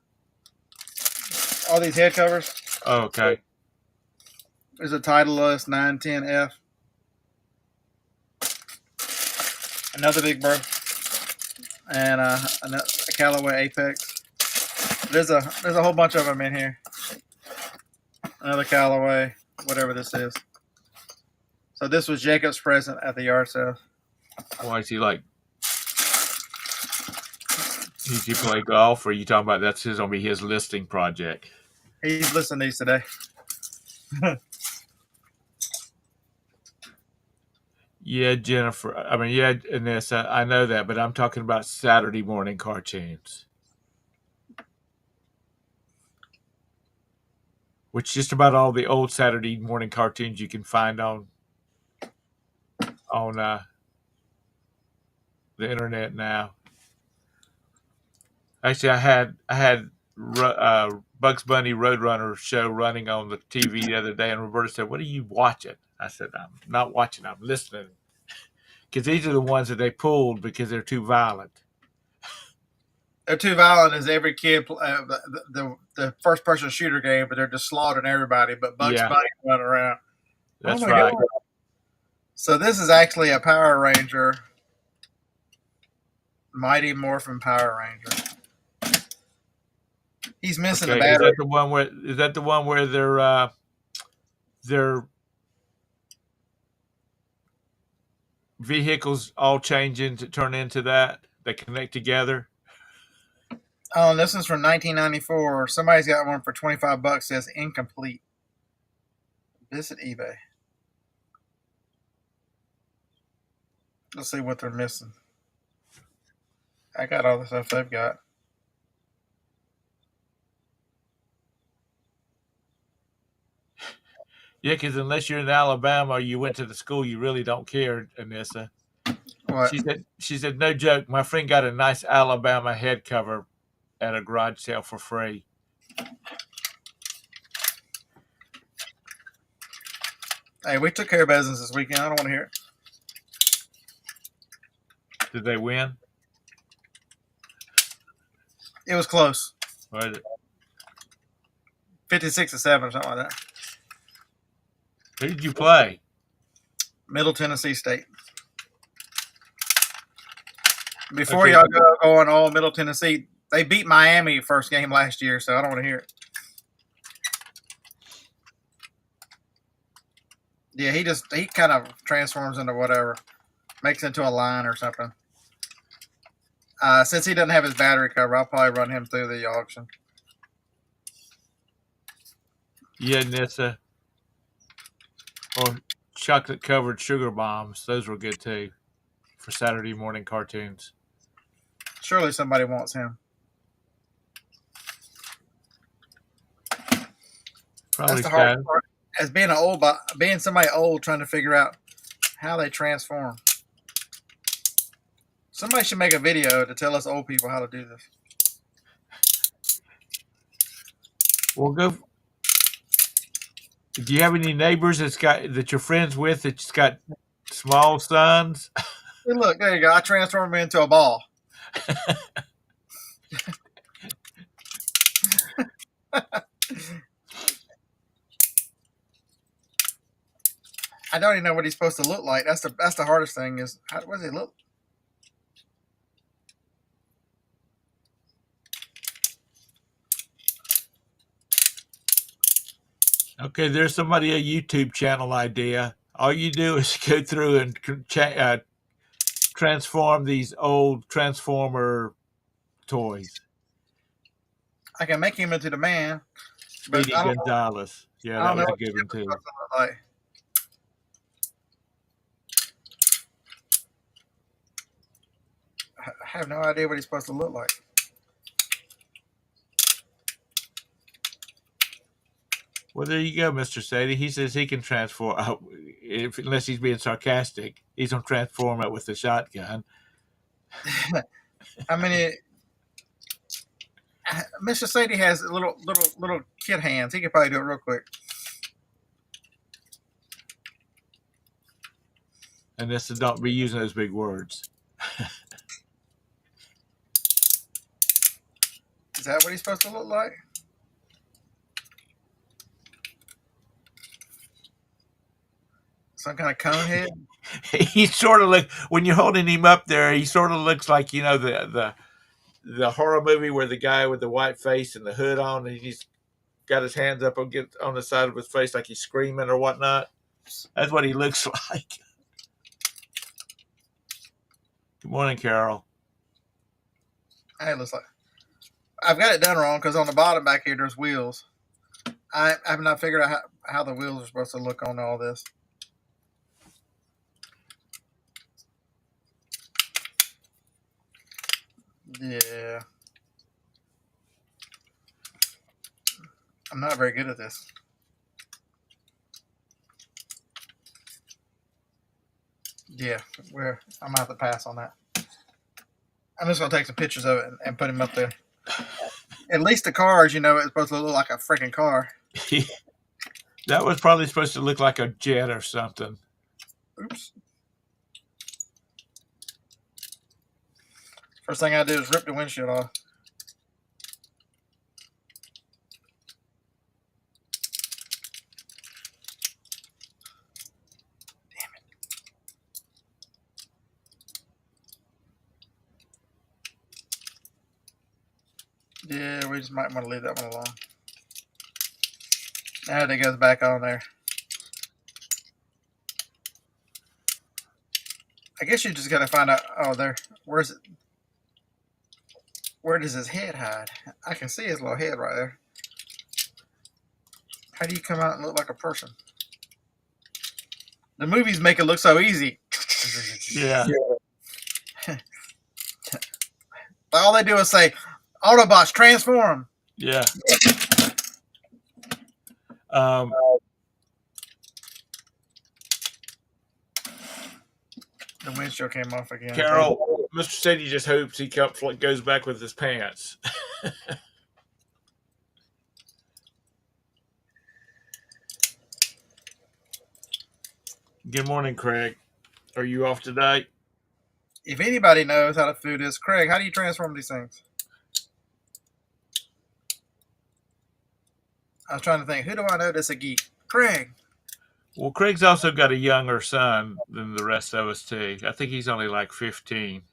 all these head covers. Oh, okay. There's a Titleist 910F. Another Big Bertha. And a Callaway Apex. There's a whole bunch of them in here. Another Callaway, whatever this is. So this was Jacob's present at the yard sale. Why is he like? Did you play golf, or are you talking about that's gonna be his listing project? He's listening to these today. Yeah, Jennifer. I mean, yeah, Anissa. I know that, but I'm talking about Saturday morning cartoons, which just about all the old Saturday morning cartoons you can find on the internet now. Actually, I had Bugs Bunny Roadrunner show running on the TV the other day, and Roberta said, "What are you watching?" I said, "I'm not watching. I'm listening." Because these are the ones that they pulled because they're too violent. They're too violent as every kid, the first person shooter game, but they're just slaughtering everybody. But Bugs Bunny running around. That's right. God. So this is actually a Power Ranger, Mighty Morphin Power Ranger. He's missing the battery. Is that the one where their vehicles all change into turn into that? They connect together. Oh, this is from 1994. Somebody's got one for $25. Says incomplete. Visit eBay. Let's see what they're missing. I got all the stuff they've got. Yeah, because unless you're in Alabama or you went to the school, you really don't care, Anissa. What? She said, no joke, my friend got a nice Alabama head cover at a garage sale for free. Hey, we took care of business this weekend. I don't want to hear it. Did they win? It was close. What is it? 56-7 or something like that. Who did you play? Middle Tennessee State. Before y'all go on all Middle Tennessee, they beat Miami first game last year, so I don't want to hear it. Yeah, he kind of transforms into whatever, makes into a line or something. Since he doesn't have his battery cover, I'll probably run him through the auction. Yeah, Nissa. Or chocolate covered sugar bombs. Those were good too for Saturday morning cartoons. Surely somebody wants him. Probably that's the hard part. As being somebody old, trying to figure out how they transform. Somebody should make a video to tell us old people how to do this. Well, go. Do you have any neighbors that you're friends with that's got small sons? Hey, look, there you go. I transformed him into a ball. I don't even know what he's supposed to look like. That's the hardest thing is what does he look? Okay, there's somebody a YouTube channel idea. All you do is go through and transform these old Transformer toys. I can make him into the man. Speedy Gonzalez. Yeah, that was a good one too. Like. I have no idea what he's supposed to look like. Well, there you go, Mr. Sadie. He says he can transform, unless he's being sarcastic. He's going to transform it with the shotgun. I mean, Mr. Sadie has little kid hands. He could probably do it real quick. And this is don't be using those big words. Is that what he's supposed to look like? Some kind of cone head? He sort of look when you're holding him up there. He sort of looks like the horror movie where the guy with the white face and the hood on, and he's got his hands up on the side of his face like he's screaming or whatnot. That's what he looks like. Good morning, Carol. Hey, it looks like I've got it done wrong because on the bottom back here there's wheels. I have not figured out how the wheels are supposed to look on all this. Yeah. I'm not very good at this. Yeah, I'm gonna have to pass on that. I'm just gonna take some pictures of it and put them up there. At least the cars, it's supposed to look like a freaking car. That was probably supposed to look like a jet or something. Oops. First thing I do is rip the windshield off. Damn it. Yeah, we just might want to leave that one alone. Now it goes back on there. I guess you just got to find out. Oh, there. Where's it? Where does his head hide? I can see his little head right there. How do you come out and look like a person? The movies make it look so easy. Yeah. All they do is say, Autobots, transform. Yeah. The windshield came off again. Carol, Mr. Sadie just hopes he goes back with his pants. Good morning, Craig. Are you off today? If anybody knows how to do this, Craig, how do you transform these things? I was trying to think, who do I know that's a geek? Craig. Well, Craig's also got a younger son than the rest of us, too. I think he's only like 15.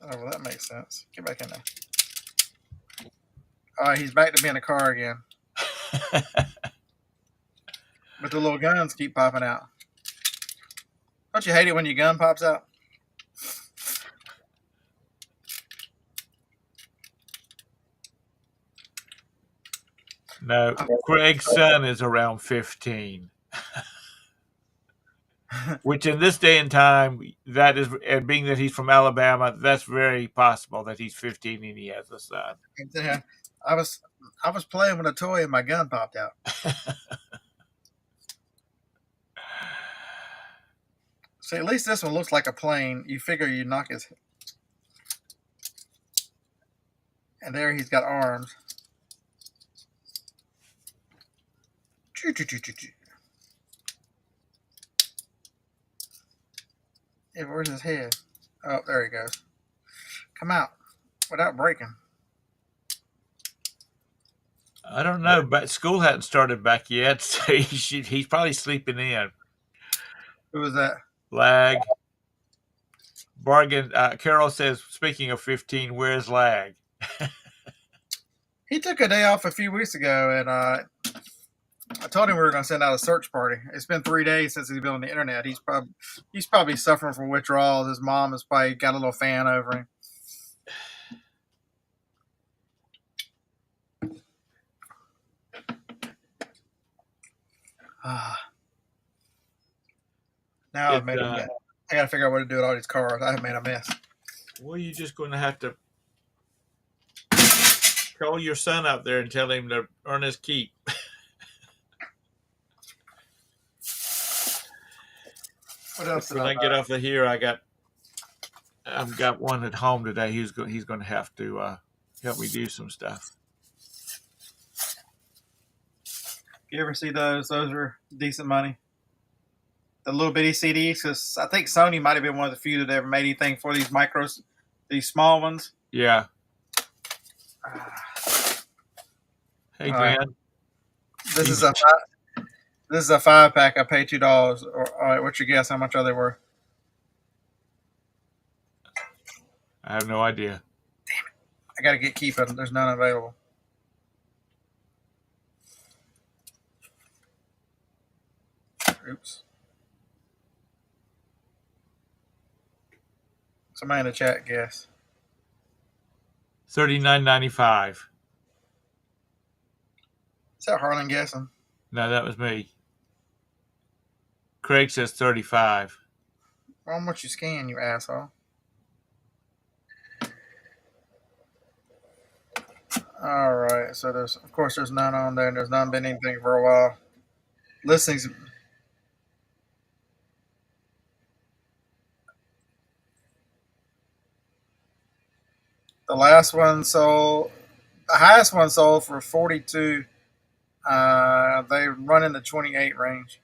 Oh, well, that makes sense. Get back in there. All right, he's back to being a car again. But the little guns keep popping out. Don't you hate it when your gun pops out? No, Craig's son is around 15. Which in this day and time, that is, and being that he's from Alabama, that's very possible that he's 15 and he has a son. I was playing with a toy and my gun popped out. See, at least this one looks like a plane. You figure you knock his... And there he's got arms. Yeah, where's his head? Oh, there he goes. Come out without breaking. I don't know, but school hadn't started back yet, so he's probably sleeping in. Who was that? Lag. Bargain. Carol says, speaking of 15, where's Lag? He took a day off a few weeks ago, and I told him we were going to send out a search party. It's been 3 days since he's been on the internet. He's probably suffering from withdrawals. His mom has probably got a little fan over him. Now I've It, made a mess. I got to figure out what to do with all these cars. I have made a mess. well, you're just going to have to call your son out there and tell him to earn his keep. What else did When I I buy? get off of here, I've got one at home today. He's going to have to help me do some stuff. You ever see those? Those are decent money. The little bitty CDs, because I think Sony might have been one of the few that ever made anything for these micros, these small ones. Yeah. Hey, All right. Glenn. This is a this is a 5-pack. I paid $2. All right, what's your guess? How much are they worth? I have no idea. I got to get keeping. There's none available. Oops. Somebody in the chat guess. $39.95. Is that Harlan guessing? No, that was me. Craig says 35. How much you scan, you asshole? All right. So of course, there's none on there, and there's not been anything for a while. Listings. The last one sold. The highest one sold for 42. They run in the 28 range.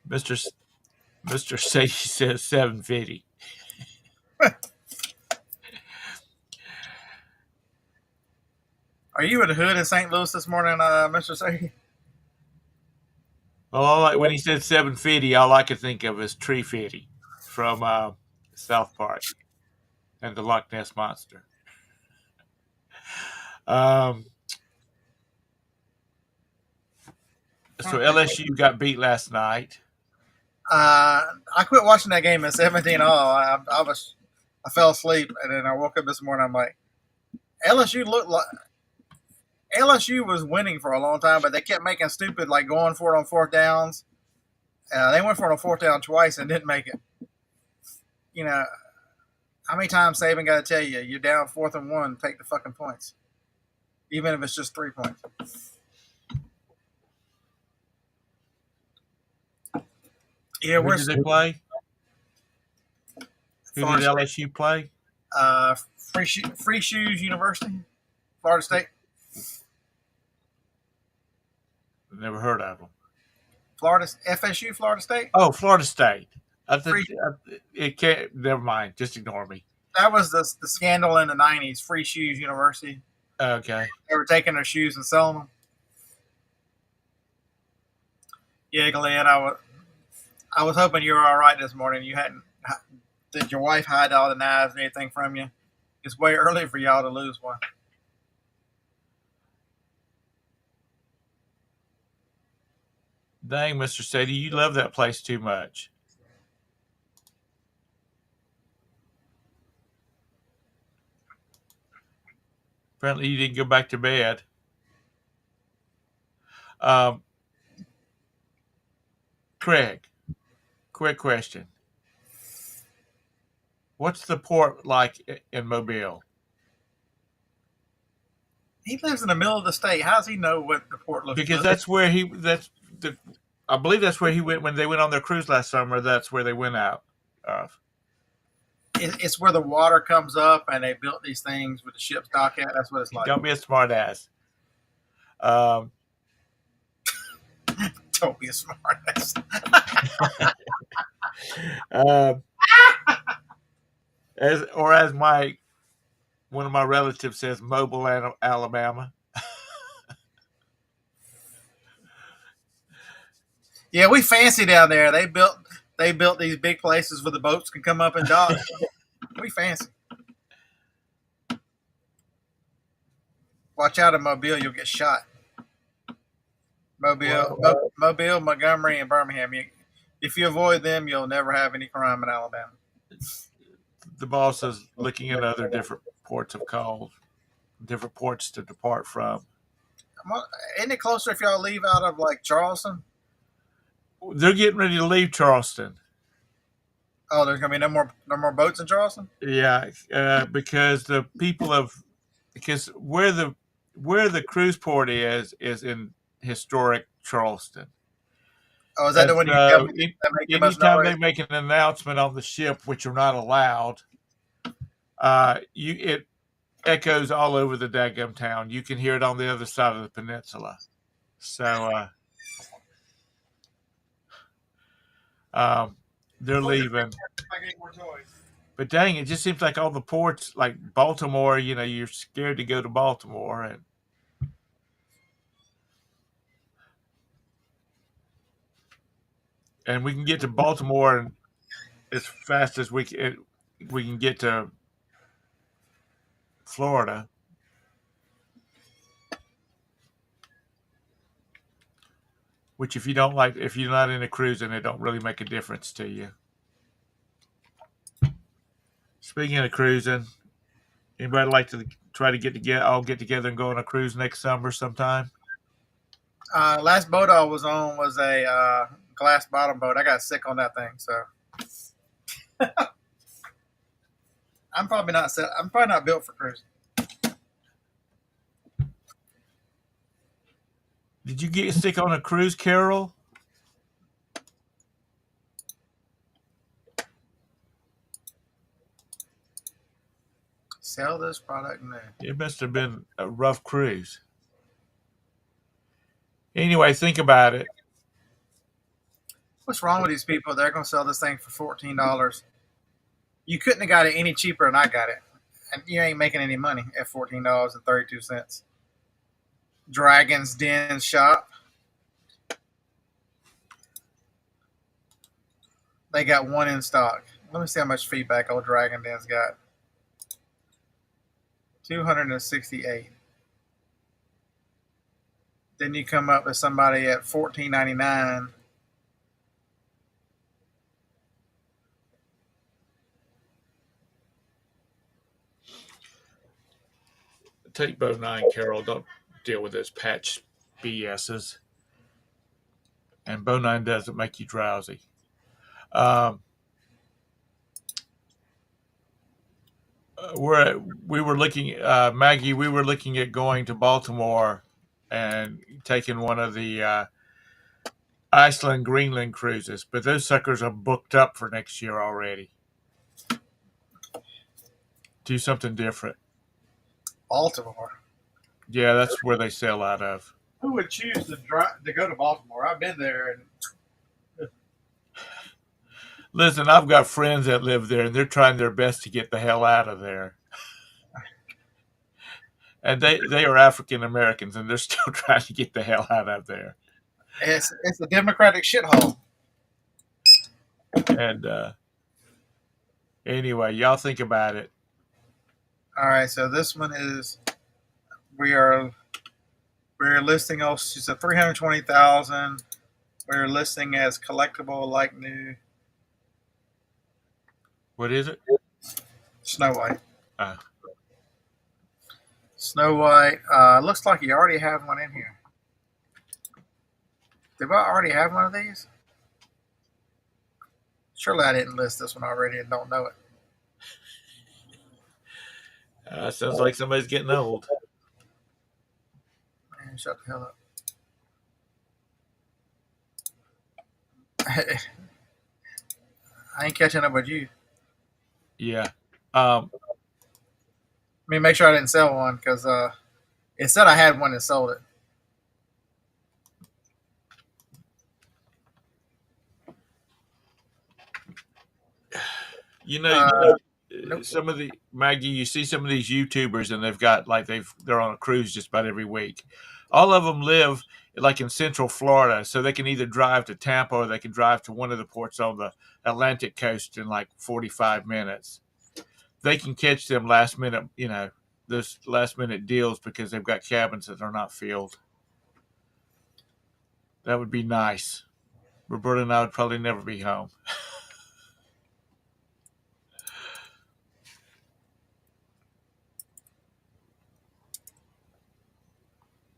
Mr. Sadie says 750. Are you in the hood in St. Louis this morning, Mr. Sadie? Well, when he said 750, all I could think of is Tree Fitty from South Park and the Loch Ness Monster. So LSU got beat last night. I quit watching that game at 17 all. I fell asleep, and then I woke up this morning. I'm like, LSU looked like LSU was winning for a long time, but they kept making stupid, like going for it on fourth downs. They went for it on fourth down twice and didn't make it. You know, how many times Saban got to tell you, you're down 4th and 1, take the fucking points, even if it's just 3 points. Yeah, Who did they play? Who did LSU play? Free Shoes University, Florida State. Never heard of them. FSU, Florida State. Oh, Florida State. I think it can't. Never mind. Just ignore me. That was the scandal in the 90s. Free Shoes University. Okay. They were taking their shoes and selling them. Yeah, Glenn, I was hoping you were all right this morning. You hadn't. Did your wife hide all the knives and anything from you? It's way early for y'all to lose one. Dang, Mr. Sadie, you love that place too much. Apparently, you didn't go back to bed. Craig, quick question. What's the port like in Mobile? He lives in the middle of the state. How does he know what the port looks like? Because that's where I believe that's where he went when they went on their cruise last summer. That's where they went out of. It's where the water comes up, and they built these things with the ships dock at. That's what it's like. Don't be a smart ass. Don't be a smart ass. As one of my relatives says, Mobile, Alabama. Yeah, we fancy down there. They built these big places where the boats can come up and dock. We fancy. Watch out in Mobile, you'll get shot. Mobile, Montgomery, and Birmingham. If you avoid them, you'll never have any crime in Alabama. The boss is looking at other different ports have called, different ports to depart from. Isn't it closer if y'all leave out of like Charleston? They're getting ready to leave Charleston. Oh, there's gonna be no more boats in Charleston. Yeah, because the people of because where the cruise port is in historic Charleston. Oh, is that And the one so, that make the most anytime they noise? make an announcement on the ship, which are not allowed, it echoes all over the daggum town. You can hear it on the other side of the peninsula. So um, they're leaving. I get more toys. But dang, it just seems like all the ports, like Baltimore, you're scared to go to Baltimore, and we can get to Baltimore as fast as we can get to Florida. Which, if you're not into cruising, it don't really make a difference to you. Speaking of cruising, anybody like to try to all get together and go on a cruise next summer sometime? Last boat I was on was a glass bottom boat. I got sick on that thing, so I'm probably not set. I'm probably not built for cruising. Did you get sick on a cruise, Carol? Sell this product new. It must have been a rough cruise. Anyway, think about it. What's wrong with these people? They're going to sell this thing for $14. You couldn't have got it any cheaper than I got it, and you ain't making any money at $14.32. Dragon's Den shop. They got one in stock. Let me see how much feedback old Dragon Den's got. 268. Then you come up with somebody at $14.99. Take Bo 9, Carol. Don't deal with those patch BSs. And Bo 9 doesn't make you drowsy. Um, we were looking, Maggie. We were looking at going to Baltimore and taking one of the Iceland Greenland cruises, but those suckers are booked up for next year already. Do something different. Baltimore. Yeah, that's where they sail out of. Who would choose to go to Baltimore? I've been there, and Listen, I've got friends that live there, and they're trying their best to get the hell out of there. And they are African Americans, and they're still trying to get the hell out of there. it's a Democratic shithole. And anyway, y'all think about it. All right, so this one is we're listing. Oh, she said 320,000. We're listing as collectible, like new. What is it? Snow White. Uh, Snow White. Looks like you already have one in here. Did I already have one of these? Surely I didn't list this one already and don't know it. sounds like somebody's getting old. Man, shut the hell up. I ain't catching up with you. Yeah. Let me make sure I didn't sell one because it said I had one and sold it. Nope. Some of the Maggie, you see some of these YouTubers, and they've got they're on a cruise just about every week. All of them live like in Central Florida, so they can either drive to Tampa or they can drive to one of the ports on the Atlantic coast in like 45 minutes. They can catch them last minute, those last minute deals because they've got cabins that are not filled. That would be nice. Roberta and I would probably never be home.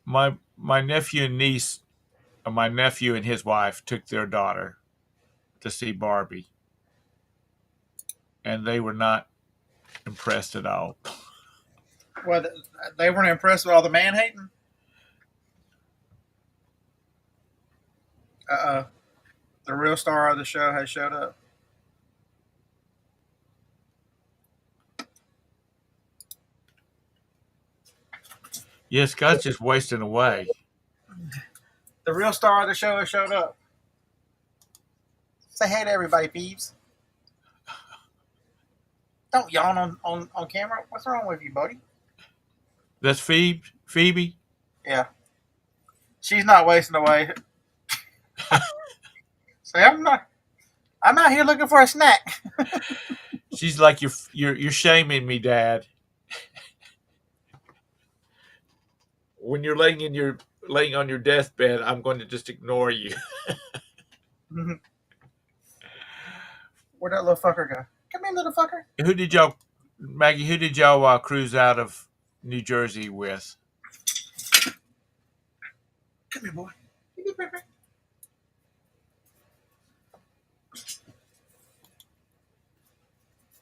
my nephew and niece, my nephew and his wife took their daughter to see Barbie, and they were not impressed at all. Well, they weren't impressed with all the man hating. The real star of the show has showed up. Yes, God's just wasting away. The real star of the show has showed up. Say hey to everybody, Peeves. Don't yawn on camera. What's wrong with you, buddy? That's Phoebe. Phoebe. Yeah. She's not wasting away. Say I'm not here looking for a snack. She's like you're shaming me, Dad. When you're laying on your deathbed, I'm going to just ignore you. Where'd that little fucker go? Come here, little fucker. Who did y'all, Maggie? Who did y'all cruise out of New Jersey with? Come here, boy.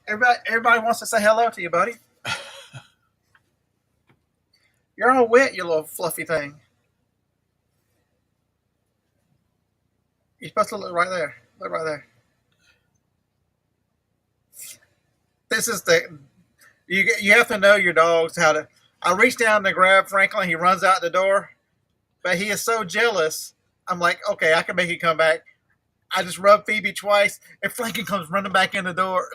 Everybody wants to say hello to you, buddy. You're all wet, you little fluffy thing. You're supposed to look right there. Look right there. This is you have to know your dogs how to. I reach down to grab Franklin. He runs out the door, but he is so jealous. I'm like, okay, I can make you come back. I just rub Phoebe twice, and Franklin comes running back in the door.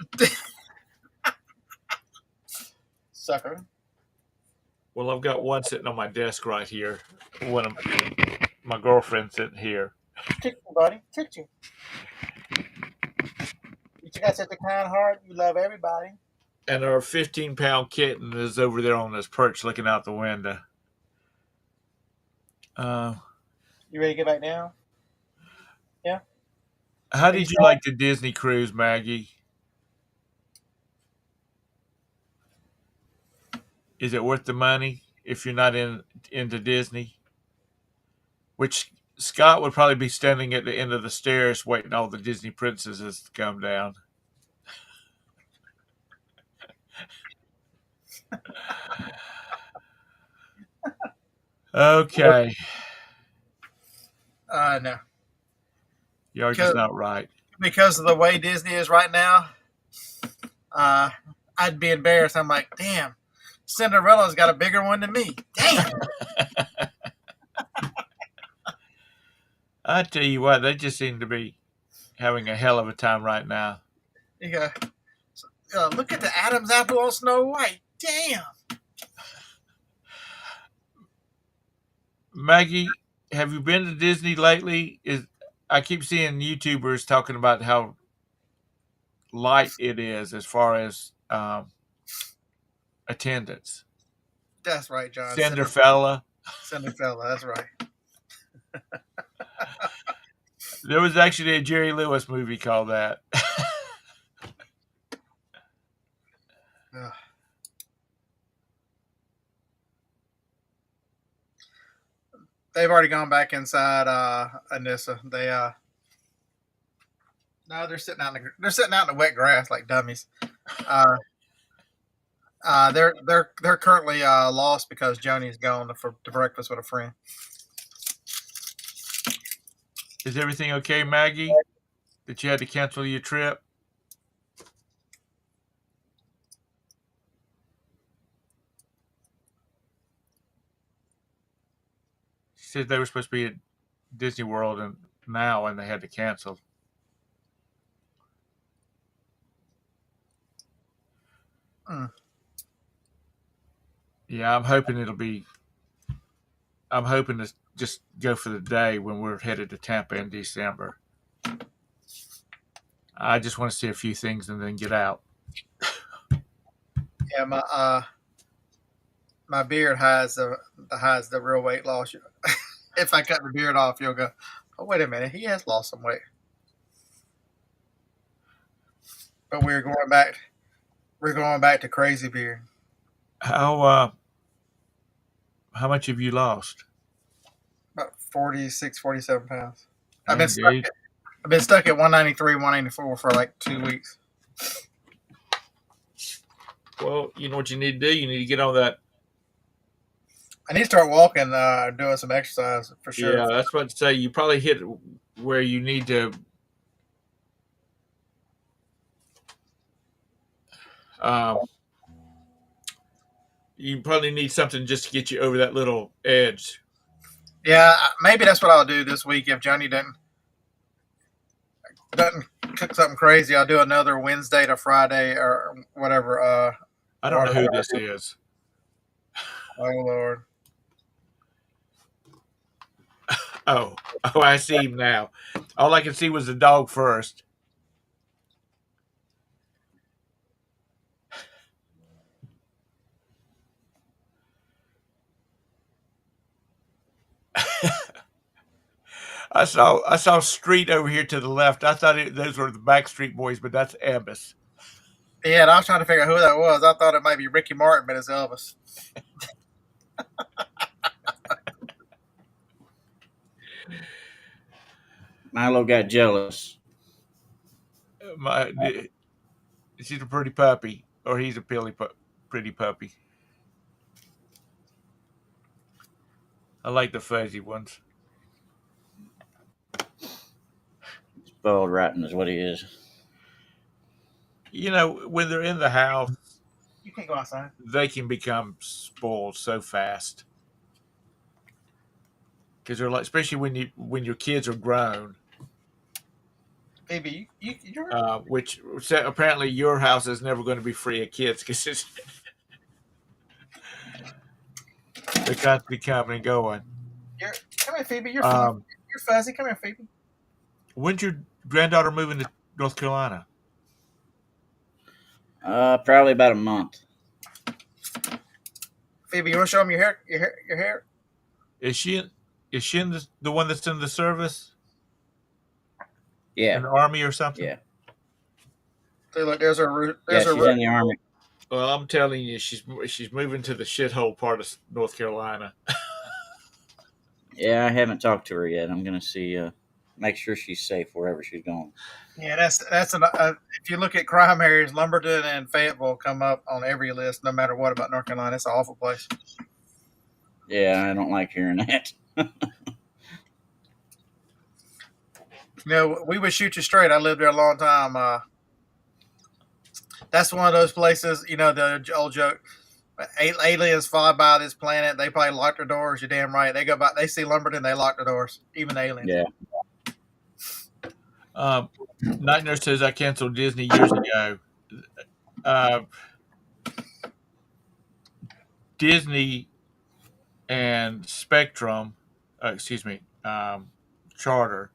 Sucker. Well, I've got one sitting on my desk right here. One of my girlfriend's sitting here. Tick you, buddy. Tick you. You got such a kind heart. You love everybody. And our 15-pound kitten is over there on this perch looking out the window. You ready to get back down? Yeah. How did you like the Disney cruise, Maggie? Is it worth the money if you're not into Disney? Which Scott would probably be standing at the end of the stairs waiting all the Disney princesses to come down. Okay. No. You're just not right. Because of the way Disney is right now, I'd be embarrassed. I'm like, damn, Cinderella's got a bigger one than me. Damn. I tell you what, they just seem to be having a hell of a time right now. Yeah. Look at the Adam's apple on Snow White. Damn. Maggie, have you been to Disney lately? I keep seeing YouTubers talking about how light it is as far as attendance. That's right, John. Cinderfella. Cinderfella, that's right. There was actually a Jerry Lewis movie called that. They've already gone back inside Anissa. No, they're sitting out in the wet grass like dummies. They're currently lost because Joni's gone to breakfast with a friend. Is everything okay, Maggie? That you had to cancel your trip? She said they were supposed to be at Disney World and they had to cancel. Yeah, I'm hoping to just go for the day when we're headed to Tampa in December. I just want to see a few things and then get out. Yeah, my beard hides the real weight loss. If I cut the beard off, you'll go, oh, wait a minute, he has lost some weight. But we're going back to crazy beard. How much have you lost? 46, 47 pounds. I've been Dang, stuck. dude. I've been stuck at 193, 184 for like 2 weeks. Well, you know what you need to do? You need to get on that. I need to start walking, doing some exercise for sure. Yeah, that's what to say. You probably hit where you need to. Um, you probably need something just to get you over that little edge. Yeah, maybe that's what I'll do this week if Johnny doesn't cook something crazy. I'll do another Wednesday to Friday or whatever. I don't know who this is. Oh Lord. Oh, I see him now. All I could see was the dog first. I saw Street over here to the left. I thought those were the Backstreet Boys, but that's Elvis. Yeah, and I was trying to figure out who that was. I thought it might be Ricky Martin, but it's Elvis. Milo got jealous. My, she's a pretty puppy, or he's a pretty puppy. I like the fuzzy ones. Spoiled rotten is what he is. You know, when they're in the house, You can't go outside. they can become spoiled so fast because they're like, especially when your kids are grown. Baby, you're. Which apparently your house is never going to be free of kids because they're constantly coming and going. Come here, Phoebe. You're Um, you're fuzzy. Come here, Phoebe. when's your granddaughter moving to North Carolina? Probably about a month. Phoebe, you want to show them your hair? Your hair? Is she in the one that's in the service in Yeah, the army or something? yeah, See, look, there's her. yeah. There's She's her. in the army. Well, I'm telling you, she's moving to the shithole part of North Carolina. Yeah, I haven't talked to her yet. I'm gonna see. Make sure she's safe wherever she's going. Yeah, that's an. If you look at crime areas, Lumberton and Fayetteville come up on every list, no matter what about North Carolina. It's an awful place. Yeah, I don't like hearing that. You know, we would shoot you straight. I lived there a long time. That's one of those places. You know the old joke. Aliens fly by this planet. They probably lock their doors. You're damn right. They go by. They see Lumberton. They lock their doors. Even the aliens. Yeah, Night Nurse says I canceled Disney years ago. Uh, Disney and Spectrum, excuse me, Charter,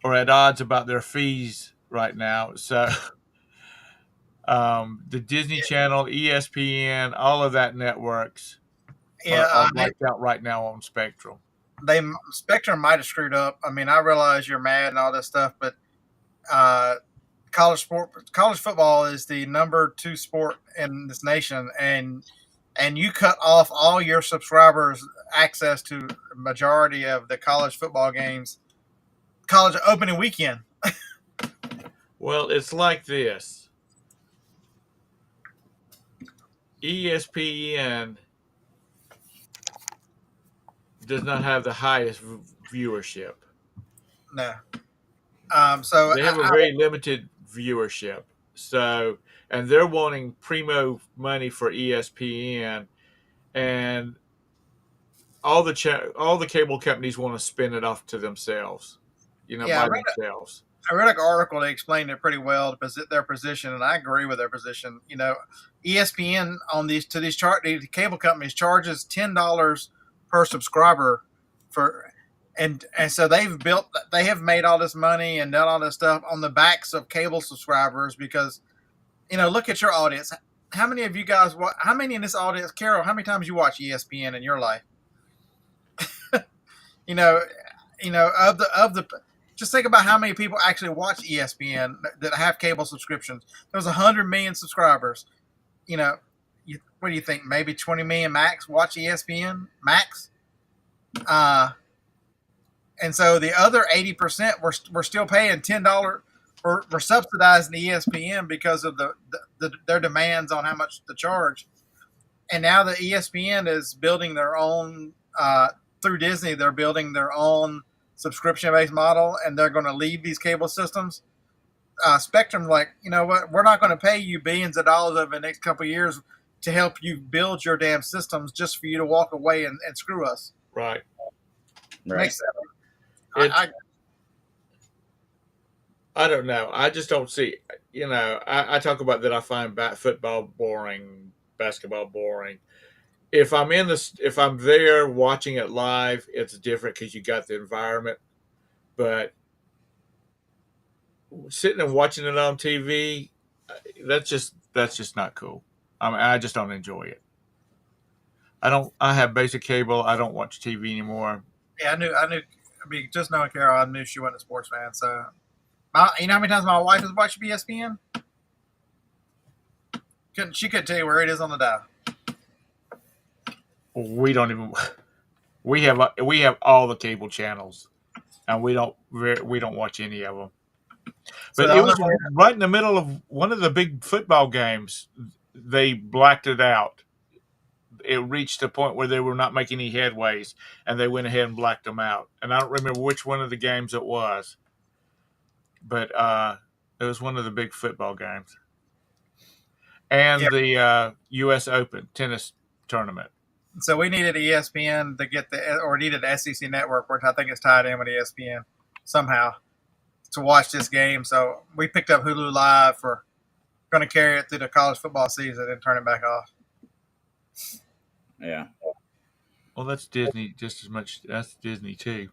are at odds about their fees right now. So the Disney Channel, ESPN, all of that networks Yeah, are wiped out right now on Spectrum. they Spectrum might have screwed up. I mean, I realize you're mad and all this stuff, but college football is the number 2 sport in this nation, and you cut off all your subscribers access to the majority of the college football games, college opening weekend. Well, it's like this. ESPN does not have the highest viewership. No. So They have a very limited viewership. So, and they're wanting primo money for ESPN, and all the cable companies want to spin it off to themselves, yeah, by themselves. I read an article that explained it pretty well, their position, and I agree with their position. You know, ESPN on these cable companies charges $10 per subscriber for, and so they have made all this money and done all this stuff on the backs of cable subscribers because, look at your audience. How many of you guys? How many in this audience, Carol? How many times you watch ESPN in your life? you know, of the just think about how many people actually watch ESPN that have cable subscriptions. There's 100 million subscribers. What do you think? Maybe 20 million max watch ESPN max. And so the other 80%, we're still paying $10. We're subsidizing ESPN because of their demands on how much to charge. And now the ESPN is building their own through Disney. They're building their own subscription-based model, and they're going to leave these cable systems. Spectrum's like, you know what? We're not going to pay you billions of dollars over the next couple of years to help you build your damn systems just for you to walk away and screw us. Right. Makes sense. I don't know. I just don't see. I talk about that. I find football boring, basketball boring. If I'm there watching it live, it's different because you got the environment. But sitting and watching it on TV, that's just not cool. I just don't enjoy it. I have basic cable. I don't watch TV anymore. Yeah, I knew. I mean, just knowing Carol, I knew she wasn't a sports fan. So, you know how many times my wife has watched ESPN? She couldn't tell you where it is on the dial. We don't even. We have all the cable channels, and we don't watch any of them. But it was right in the middle of one of the big football games. They blacked it out. It reached a point where they were not making any headways, and they went ahead and blacked them out. And I don't remember which one of the games it was, but it was one of the big football games. And the U.S. Open tennis tournament. So we needed ESPN to get needed the SEC network, which I think is tied in with ESPN somehow, to watch this game. So we picked up Hulu Live for going to carry it through the college football season and turn it back off. Yeah. Well, that's Disney just as much. That's Disney too.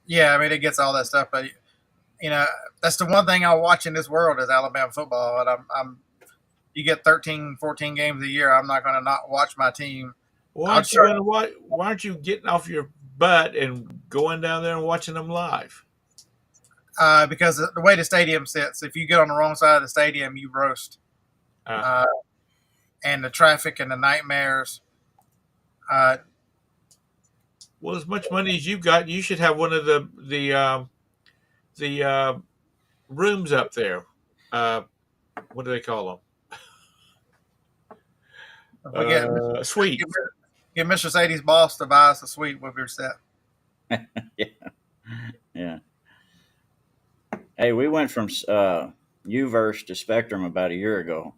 Yeah, I mean, it gets all that stuff, but that's the one thing I watch in this world is Alabama football, and you get 13, 14 games a year. I'm not going to not watch my team. Why aren't you getting off your butt and going down there and watching them live? Because the way the stadium sits, if you get on the wrong side of the stadium, you roast. And the traffic and the nightmares. Well, as much money as you've got, you should have one of the rooms up there. What do they call them? Suite. Get Mr. Sadie's boss to buy us a suite. We'll be set. Yeah. Hey, we went from Uverse to Spectrum about a year ago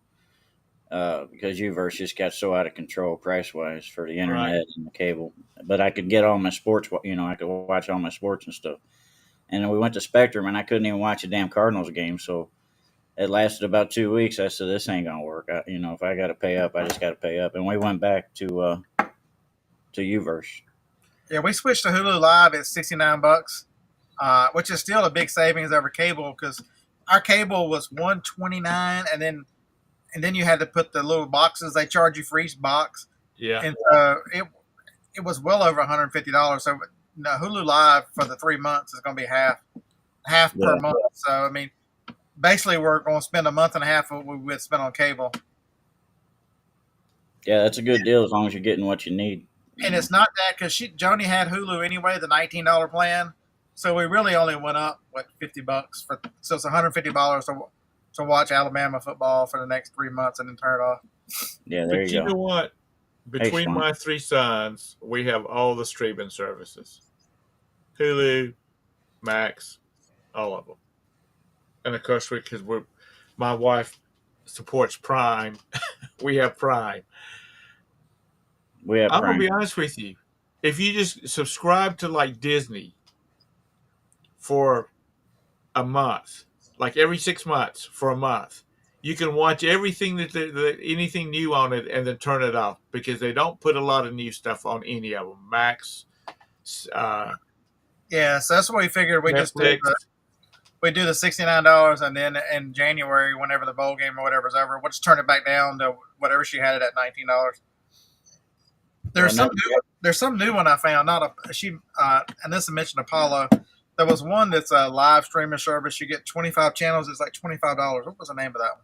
because Uverse just got so out of control price-wise for the internet and the cable. But I could get all my sports, I could watch all my sports and stuff. And then we went to Spectrum, and I couldn't even watch a damn Cardinals game. So it lasted about 2 weeks. I said, this ain't going to work. If I got to pay up, I just got to pay up. And we went back to Uverse. Yeah, we switched to Hulu Live at $69, which is still a big savings over cable because our cable was $129, and then you had to put the little boxes they charge you for each box. Yeah, and it was well over $150. So Hulu Live for the 3 months is going to be half per month. So I mean, basically we're going to spend a month and a half of what we would spend on cable. Yeah, that's a good deal as long as you're getting what you need. And it's not that because Joni had Hulu anyway, the $19 plan. So we really only went up $50 so it's $150 to watch Alabama football for the next 3 months and then turn it off. Yeah, there you go. You know what? Between my three sons, we have all the streaming services: Hulu, Max, all of them. And of course, because my wife supports Prime, we have Prime. I'm gonna be honest with you. If you just subscribe to like Disney for a month, like every 6 months for a month, you can watch everything anything new on it and then turn it off because they don't put a lot of new stuff on any of them. Max, yeah, so that's what we figured. We just do the $69, and then in January, whenever the bowl game or whatever's over, we'll just turn it back down to whatever she had it at $19. There's some new one I found. And this I mentioned Apollo. There was one that's a live streaming service. You get 25 channels. It's like $25. What was the name of that one?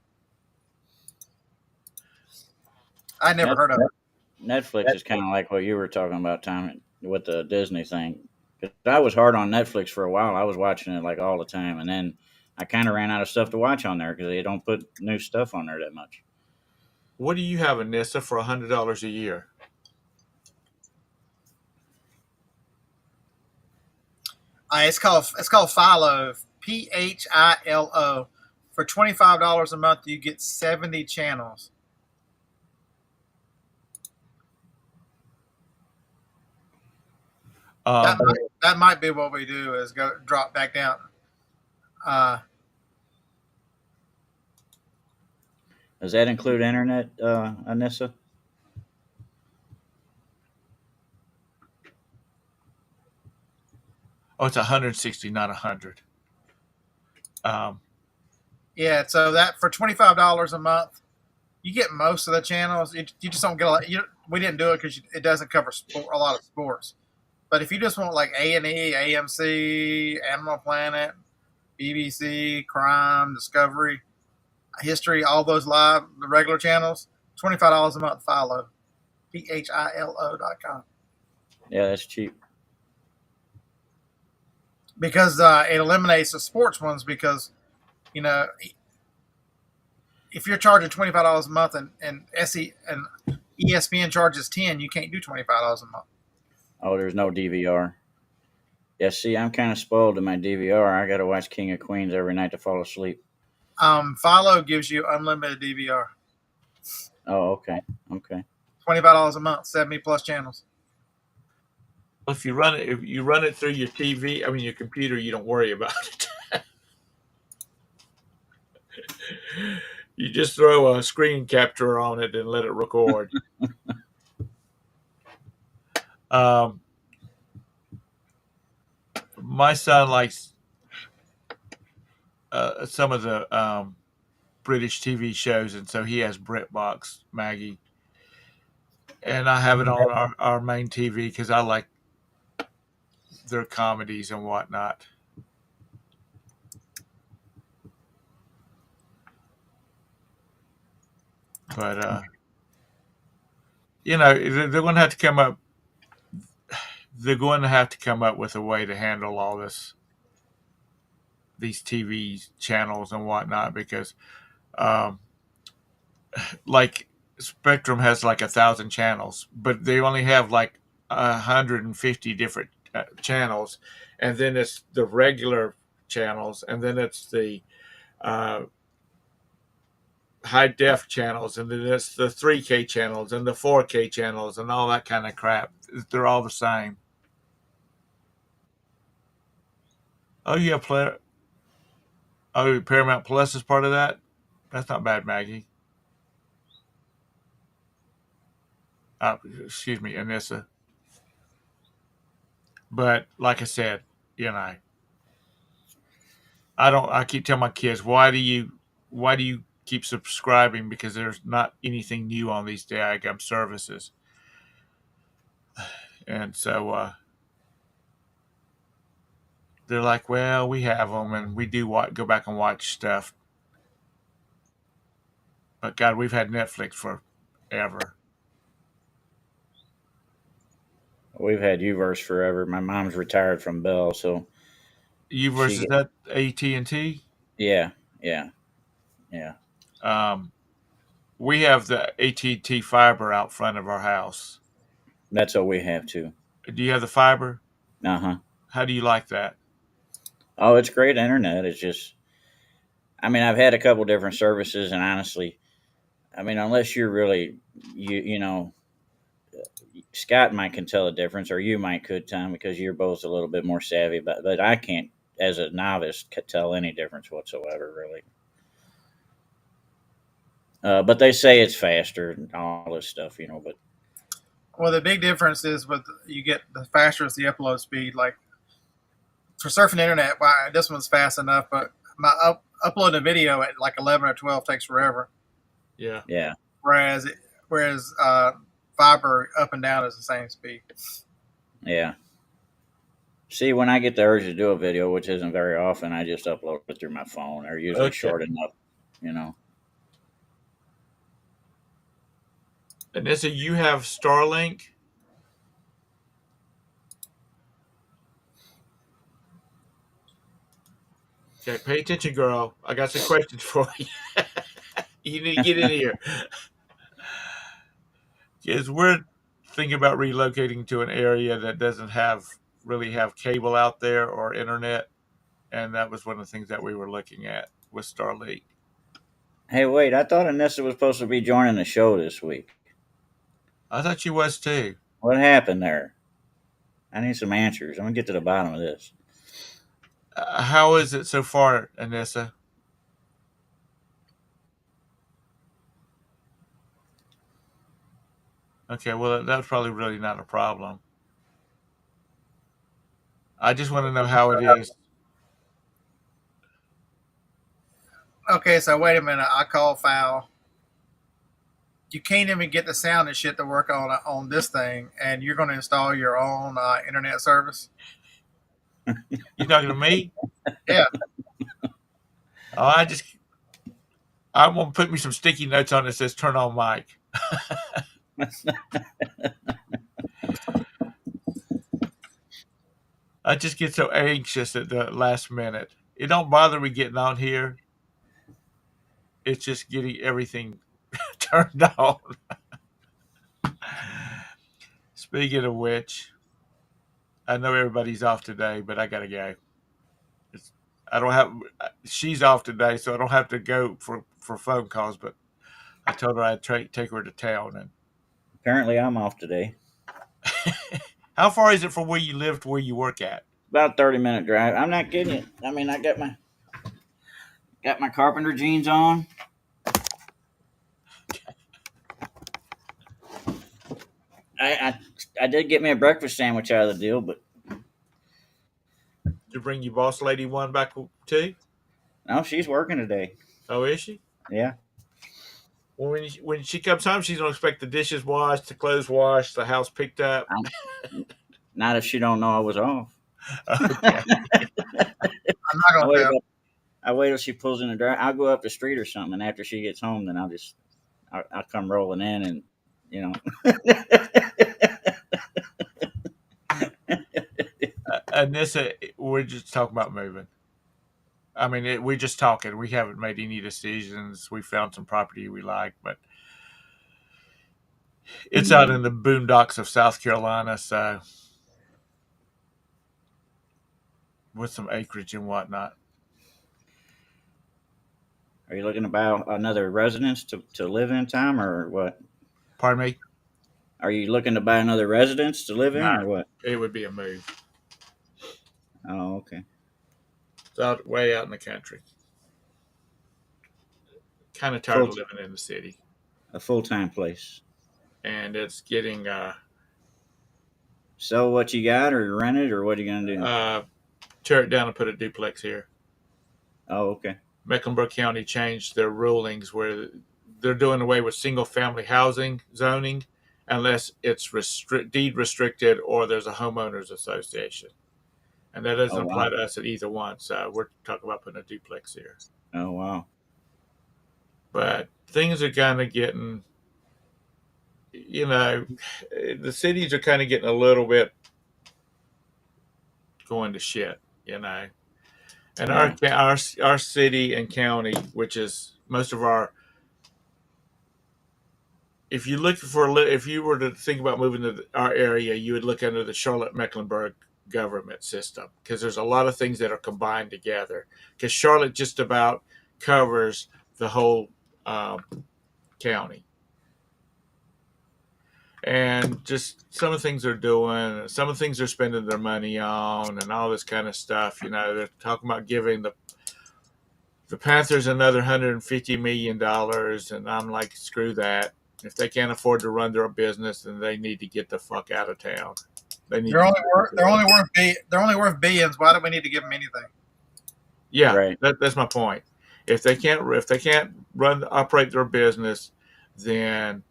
I never heard of it. Netflix is kind of like what you were talking about, Tom, with the Disney thing. 'Cause I was hard on Netflix for a while. I was watching it like all the time, and then I kind of ran out of stuff to watch on there because they don't put new stuff on there that much. What do you have, Anissa, for $100 a year? It's called Philo, Philo. For $25 a month, you get 70 channels. That Um, might that might be what we do is go drop back down. Uh, Does that include internet, Anissa? oh, it's 160, not 100. Um, yeah, so that for $25 a month, you get most of the channels. You just don't get a lot. We didn't do it because it doesn't cover a lot of sports. But if you just want like A&E, AMC, Animal Planet, BBC, Crime, Discovery, History, all those live, the regular channels, $25 a month. Philo, PHILO.com. Yeah, that's cheap. Because it eliminates the sports ones because, you know, if you're charging $25 a month and SE and ESPN charges 10, you can't do $25 a month. Oh, there's no DVR. Yeah, see, I'm kind of spoiled to my DVR. I got to watch King of Queens every night to fall asleep. Philo gives you unlimited DVR. Oh, okay, okay. $25 a month, 70 plus channels. if you run it through your TV, I mean your computer, you don't worry about it. You just throw a screen capture on it and let it record. Um, my son likes some of the British TV shows, and so he has BritBox, Maggie, and I have it on our main TV because I like their comedies and whatnot. But they're going to have to come up. They're going to have to come up with a way to handle all these TV channels and whatnot, because um, like Spectrum has like 1,000 channels, but they only have like 150 different channels, and then it's the regular channels, and then it's the uh, high def channels, and then it's the 3K channels and the 4K channels and all that kind of crap. They're all the same. Oh yeah, Paramount Plus is part of that. That's not bad, Maggie. Excuse me, Anissa. But like I said, you know, I don't. I keep telling my kids, why do you keep subscribing? Because there's not anything new on these diagram services, and so they're like, well, we have them, and we do go back and watch stuff. But God, we've had Netflix forever. We've had Uverse forever. My mom's retired from Bell, so You versus she, that AT&T. yeah, yeah, yeah. Um, we have the AT&T fiber out front of our house. That's what we have too. Do you have the fiber? Uh huh. How do you like that? Oh, it's great internet. It's just, I mean, I've had a couple different services, and honestly, I mean, unless you're really, you know, Scott might can tell a difference, or you might could, Tom, because you're both a little bit more savvy. But I can't, as a novice, tell any difference whatsoever, really. But they say it's faster and all this stuff, you know. But Well, the big difference is with you get the faster is the upload speed. Like for surfing the internet, wow, this one's fast enough, but my uploading a video at like 11 or 12 takes forever. Yeah. yeah, Whereas fiber up and down is the same speed. yeah. See, when I get the urge to do a video, which isn't very often, I just upload it through my phone. They're usually Okay. short enough, you know. Anissa, you have Starlink. Okay, pay attention, girl. I got some questions for you. You need to get in here. Because we're thinking about relocating to an area that doesn't really have cable out there or internet, and that was one of the things that we were looking at with Starlink. Hey, wait! I thought Anissa was supposed to be joining the show this week. I thought you was too. What happened there? I need some answers. I'm gonna get to the bottom of this. How is it so far, Anissa? Okay, well, that's probably really not a problem. I just want to know how it is. Okay, so wait a minute. I call foul. You can't even get the sound and shit to work on this thing, and you're going to install your own internet service. You talking to me? Yeah. Oh, I'm gonna put me some sticky notes on it that says turn on mic. I just get so anxious at the last minute. It don't bother me getting on here. It's just getting everything turned on. Speaking of which, I know everybody's off today, but I gotta go. It's, I don't have. She's off today, so I don't have to go for phone calls. But I told her I'd take her to town. And Apparently, I'm off today. how far is it from where you live to where you work at? About a 30-minute drive. I'm not kidding you. I mean, I got my carpenter jeans on. I did get me a breakfast sandwich out of the deal, but To bring your boss lady one back too? no, she's working today. Oh, is she? Yeah. Well, when she comes home, she's gonna expect the dishes washed, the clothes washed, the house picked up. Not if she don't know I was off. Okay. I'm not going to tell. I wait till she pulls in the drive. I'll go up the street or something, and after she gets home, then I'll come rolling in, and you know. Anissa, we're just talking about moving. I mean, we're just talking. We haven't made any decisions. We found some property we like, but it's out in the boondocks of South Carolina, so with some acreage and whatnot. Are you looking to buy another residence to live in, Tom, or what? Pardon me? Are you looking to buy another residence to live in, No, or what? it would be a move. Oh, okay. It's way out in the country. Kind of tired of living in the city, A full-time place. and it's getting Sell what you got, or rent it, or what are you gonna do? tear it down and put a duplex here. Oh, okay. Mecklenburg County changed their rulings where they're doing away with single family housing zoning unless it's deed restricted or there's a homeowners association. And that doesn't apply to us at either one. So we're talking about putting a duplex here. Oh, wow. But things are kind of getting, the cities are kind of getting a little bit going to shit, And our city and county, which is most of our, if you were to think about moving to our area, you would look under the Charlotte Mecklenburg government system because there's a lot of things that are combined together. Because Charlotte just about covers the whole county, and just some of the things they're doing, some of the things they're spending their money on, and all this kind of stuff. They're talking about giving the Panthers another $150 million, and I'm like, screw that. If they can't afford to run their business, then they need to get the fuck out of town. They're only worth billions. Why do we need to give them anything? Yeah, right. That's my point. If they can't operate their business, then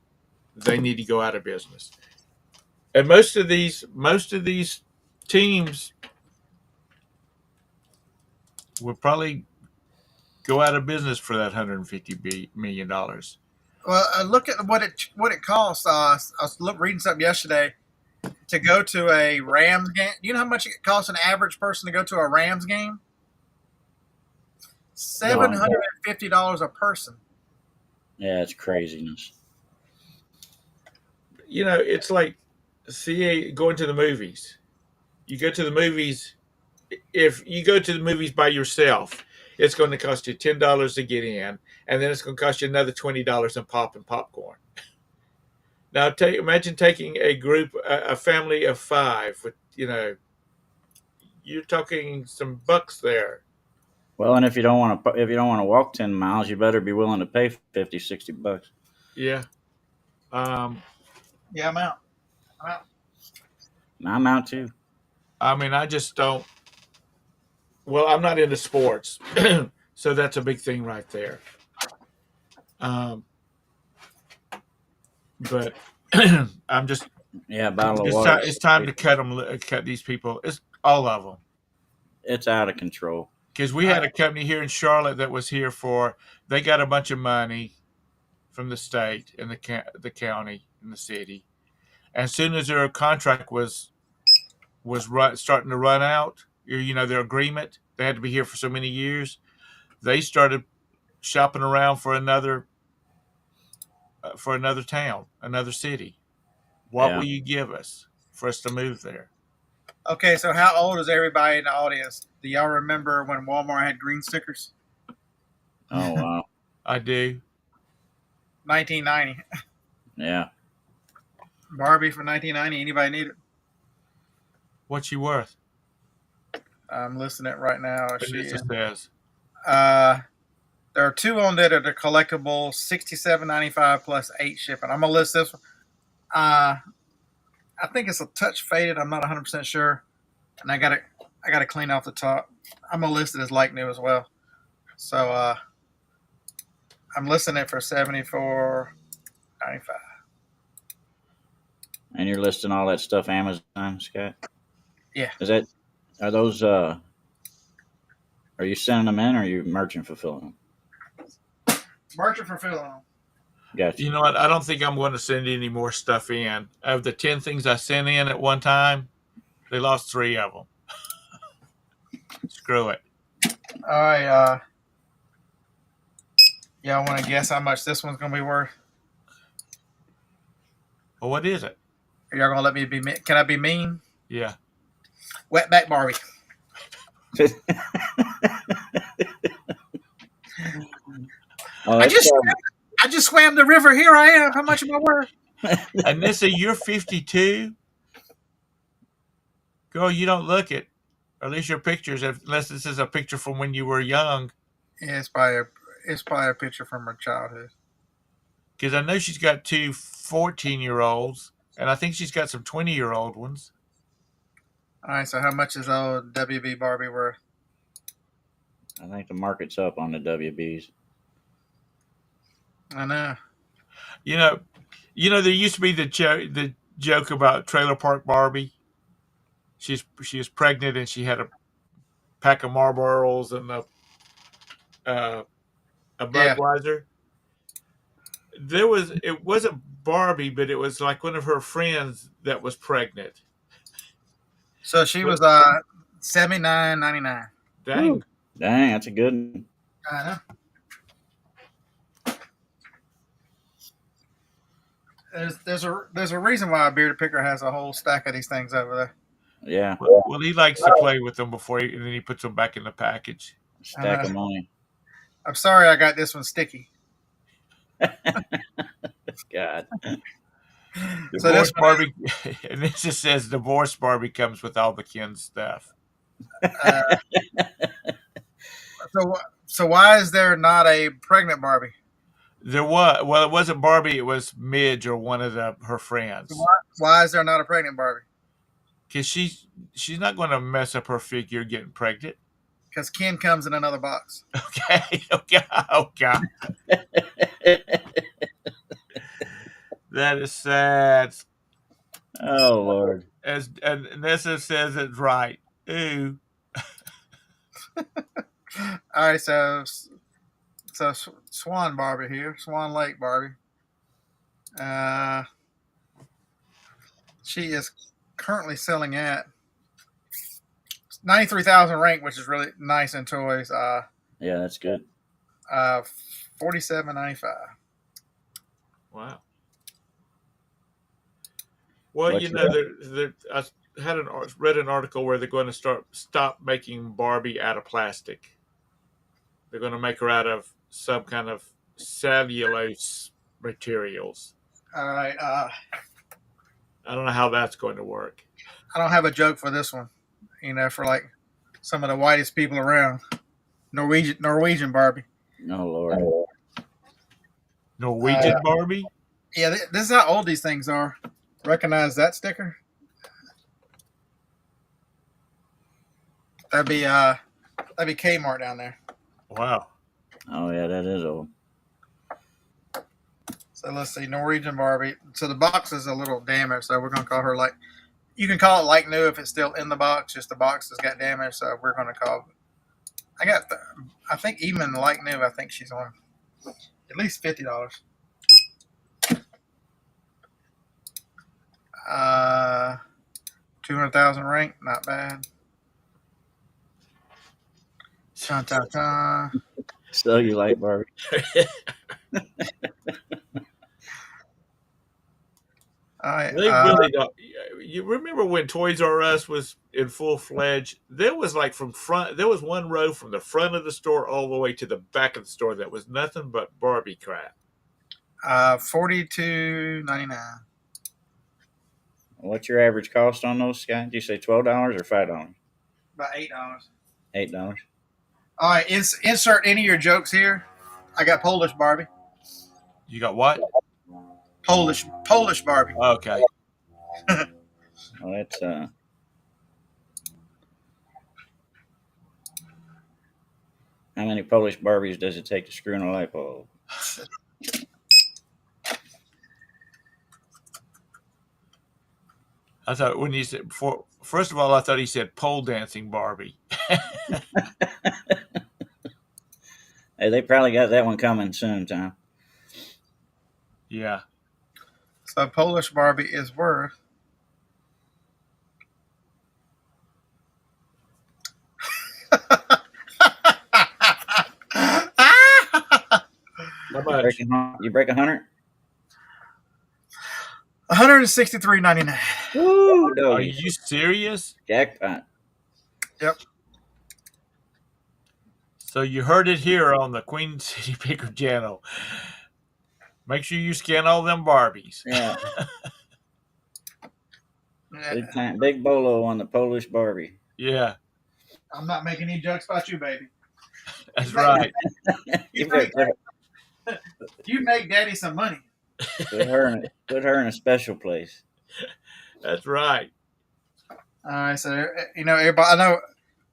they need to go out of business. And most of these teams will probably go out of business for that $150 million. Well, look at what it costs. I was reading something yesterday to go to a Rams game. Do you know how much it costs an average person to go to a Rams game? $750 a person. Yeah, it's craziness. You know, it's like going to the movies. You go to the movies. If you go to the movies by yourself, it's going to cost you $10 to get in, and then it's going to cost you another $20 in popcorn. Now, imagine taking a family of five. With you're talking some bucks there. Well, and if you don't want to walk 10 miles, you better be willing to pay 50, $60. Yeah. Um, Yeah, I'm out. And I'm out too. I mean, I just don't. Well, I'm not into sports, so that's a big thing right there. Um, but I'm just. Yeah, bottle of water. It's time to cut these people. It's all of them. It's out of control. Because we had a company here in Charlotte that was here they got a bunch of money from the state and the county and the city. And as soon as their contract was starting to run out, their agreement, they had to be here for so many years. They started shopping around for another town, another city. What will you give us for us to move there? Okay, so how old is everybody in the audience? Do y'all remember when Walmart had green stickers? Oh, wow. I do. 1990. Yeah. Barbie for 1990. Anybody need it? What's she worth? I'm listing it right now. It says. There are two on there that are collectible, $67.95 plus 8 shipping. I'm gonna list this one. I think it's a touch faded. I'm not 100% sure, and I gotta clean off the top. I'm gonna list it as like new as well. So I'm listing it for $74.95. And you're listing all that stuff Amazon, Scott? Yeah. Are those are you sending them in, or are you merchant fulfilling them? Merchant fulfilling them. Gotcha. You know what? I don't think I'm going to send any more stuff in. Of the 10 things I sent in at one time, they lost 3 of them. Screw it. All right. Y'all want to guess how much this one's gonna be worth? Well, what is it? Are y'all gonna let me be? Can I be mean? Yeah. Wetback Barbie. I just swam the river. Here I am. How much am I worth? Anissa, you're 52. Girl, you don't look it. Or at least your pictures, unless this is a picture from when you were young. Yeah, it's probably a picture from her childhood. Because I know she's got 2 14-year-olds, and I think she's got some 20-year-old ones. All right, so how much is old WB Barbie worth? I think the market's up on the WBs. I know. You know, there used to be the joke about Trailer Park Barbie. She was pregnant and she had a pack of Marlboros and a Budweiser. Yeah. It wasn't Barbie, but it was like one of her friends that was pregnant. So she was $79.99. Dang. Ooh. Dang, that's a good one. I know. There's a reason why a bearded picker has a whole stack of these things over there. Yeah. Well, he likes to play with them and then he puts them back in the package. Stack of money. I'm sorry I got this one sticky. God. Divorce Barbie, and it just says Divorce Barbie comes with all the Ken's stuff. So why is there not a pregnant Barbie? There was. Well, it wasn't Barbie. It was Midge or one of her friends. So why is there not a pregnant Barbie? Because she's not going to mess up her figure getting pregnant. Because Ken comes in another box. Okay. Oh God. That is sad. Oh Lord. And Nessa says it's right. Ooh. All right, so Swan Barbie here, Swan Lake Barbie. She is currently selling at 93,000 rank, which is really nice in toys. Yeah, that's good. 47.95. Wow. Well, What you you know, I read an article where they're going to stop making Barbie out of plastic. They're going to make her out of some kind of cellulose materials. All right. I don't know how that's going to work. I don't have a joke for this one. For like some of the whitest people around. Norwegian Barbie. Oh Lord. Uh, Norwegian Barbie? yeah, this is how old these things are. Recognize that sticker? That'd be Kmart down there. Wow. Oh yeah, that is old. So let's see, Norwegian Barbie. So the box is a little damaged, so we're gonna call her like. You can call it like new if it's still in the box. Just the box has got damaged, so we're gonna call. I think even like new. I think she's on at least $50. 200,000 rank, not bad. Ta ta ta. So you like Barbie? I They really don't. You remember when Toys R Us was in full fledged? There was like from front. There was one row from the front of the store all the way to the back of the store that was nothing but Barbie crap. 42.99. What's your average cost on those, Scott? Did you say $12 or $5? About $8. $8. All right, insert any of your jokes here. I got Polish Barbie. You got what? Polish Barbie. Okay. Well, that's how many Polish Barbies does it take to screw in a light bulb? I thought when he said before. First of all, I thought he said pole dancing Barbie. Hey, they probably got that one coming soon, Tom. Yeah. So Polish Barbie is worth. How much? You break 100? $163.99. Woo, Are doggy. you serious? Jackpot. Yep. So you heard it here on the Queen City Picker channel. Make sure you scan all them Barbies. Yeah. Big time, big bolo on the Polish Barbie. Yeah, I'm not making any jokes about you, baby. that's right. You better You make daddy some money. put her in a special place. That's right. All right, so everybody. I know.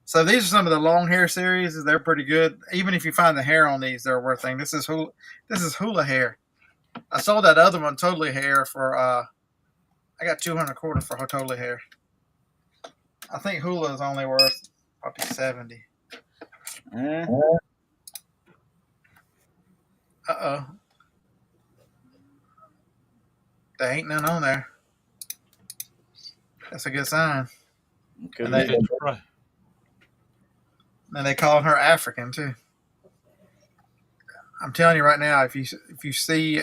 So these are some of the long hair series. They're pretty good. Even if you find the hair on these, they're worth thing. This is hula hair. I sold that other one totally hair for. I got 200 quarter for totally hair. I think hula is only worth probably 70. Uh, Uh-oh. There ain't none on there. That's a good sign. could And they- be. Right. And they call her African too. I'm telling you right now, if you see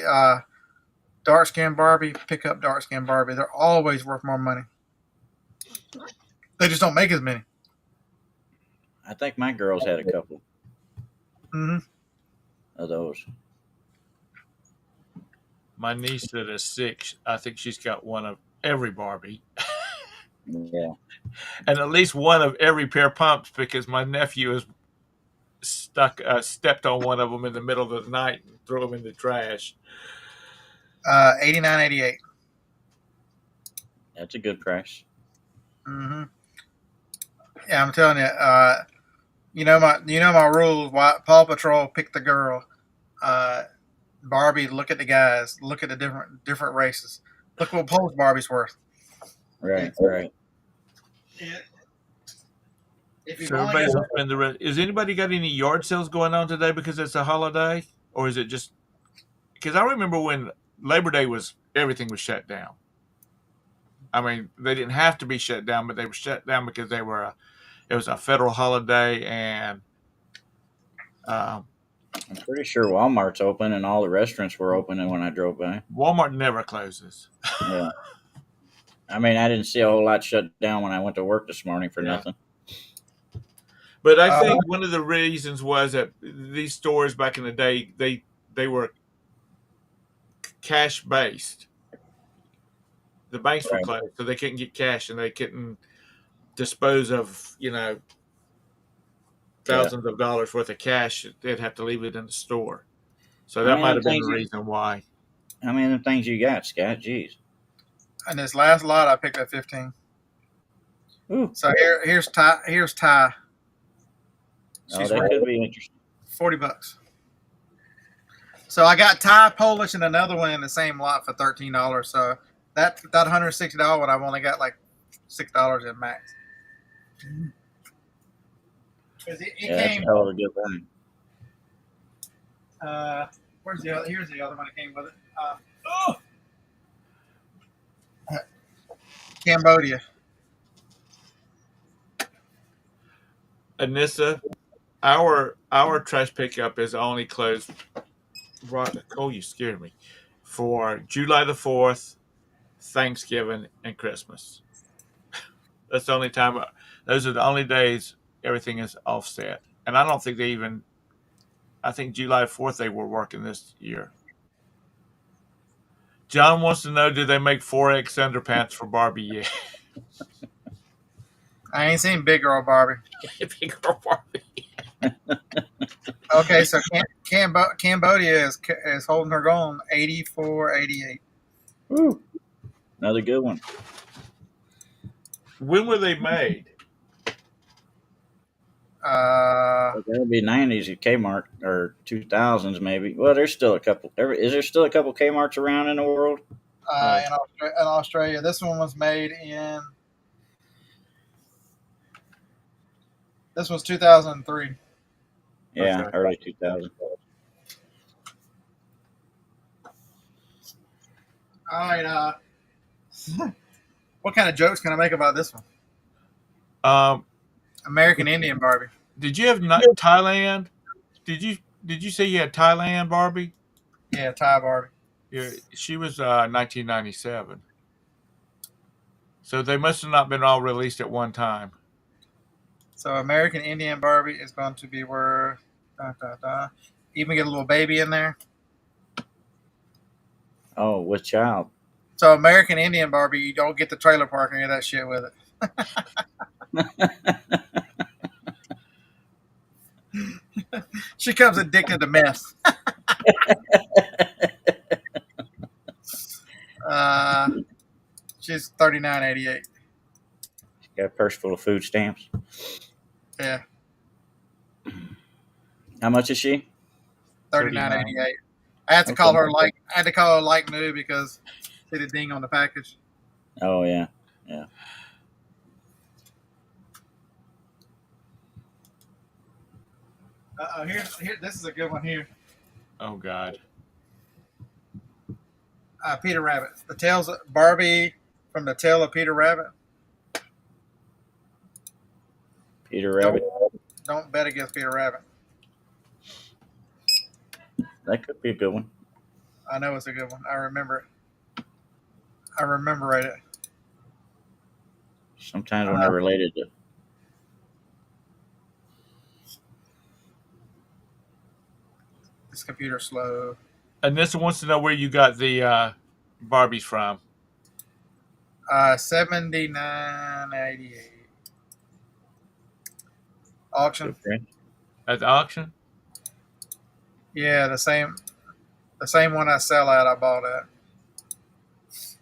dark skinned Barbie, pick up dark skinned Barbie. They're always worth more money. They just don't make as many. I think my girls had a couple Mm-hmm. of those. My niece that is 6, I think she's got one of every Barbie. Yeah. And at least one of every pair of pumps because my nephew is stepped on one of them in the middle of the night and threw them in the trash. 89.88. That's a good price. Mm-hmm. Yeah, I'm telling you. You know my rules. Paw Patrol, pick the girl. Barbie, look at the guys. Look at the different races. Look what Polish Barbie's worth. Right, right. If you So everybody's gonna spend the rest. Is anybody got any yard sales going on today because it's a holiday, or is it just because I remember when Labor Day was everything was shut down. I mean, they didn't have to be shut down, but they were shut down because it was a federal holiday, and Um, I'm pretty sure Walmart's open and all the restaurants were open when I drove by. Walmart never closes. Yeah. I mean, I didn't see a whole lot shut down when I went to work this morning for Yeah. nothing. But I Uh, think one of the reasons was that these stores back in the day they were cash based. The banks were Right. closed, so they couldn't get cash and they couldn't dispose of Yeah. thousands of dollars worth of cash. They'd have to leave it in the store. So I that mean, might them have been things the you, reason why. the things you got, Scott. Jeez. and this last lot, I picked up 15. Ooh. So here's Ty. Here's Ty. Oh, She's that worth could be interesting. $40. So I got Thai, Polish, and another one in the same lot for $13. So that $160 one, I've only got like $6 in max. 'Cause it Yeah, that's a came. hell of a good thing. Where's the other? Here's the other one that came with it. Cambodia. Anissa, our trash pickup is only closed. Right, oh, you scared me. For July the 4th, Thanksgiving, and Christmas. That's the only time. Those are the only days everything is offset. And I don't think they even. I think July 4th they were working this year. John wants to know: do they make 4X underpants for Barbie yet? I ain't seen Big Girl Barbie. Big girl Barbie. Okay, so Cambodia is holding her own 84.88. Ooh, another good one. When were they made? Uh, That would be 90s at Kmart or 2000s maybe. Well, there's still a couple. Is there still a couple Kmarts around in the world? in Australia, this one was made in. This was 2003. Yeah, Okay. early 2000s. All right. What kind of jokes can I make about this one? Um, American Indian Barbie. did you have Thailand? Did you say you had Thailand Barbie? Yeah, Thai Barbie. Yeah, she was 1997. So they must have not been all released at one time. So American Indian Barbie is going to be worth. Even get a little baby in there. Oh, with child. So American Indian Barbie, you don't get the trailer park or any of that shit with it. She comes addicted to meth. She's 39.88. Got a purse full of food stamps. Yeah, How much is she? 39.88. I had to call her like new because see the ding on the package. Oh yeah. Here. This is a good one here. Oh God. Peter Rabbit. The tails of Barbie from the tail of Peter Rabbit. Peter Rabbit. Don't bet against Peter Rabbit. That could be a good one. I know it's a good one. I remember it. I remember it. Sometimes when they're related to. This computer's slow. Anissa wants to know where you got the Barbies from. 79.88. Auction. Okay. At the auction? Yeah, the same one I sell at. I bought at.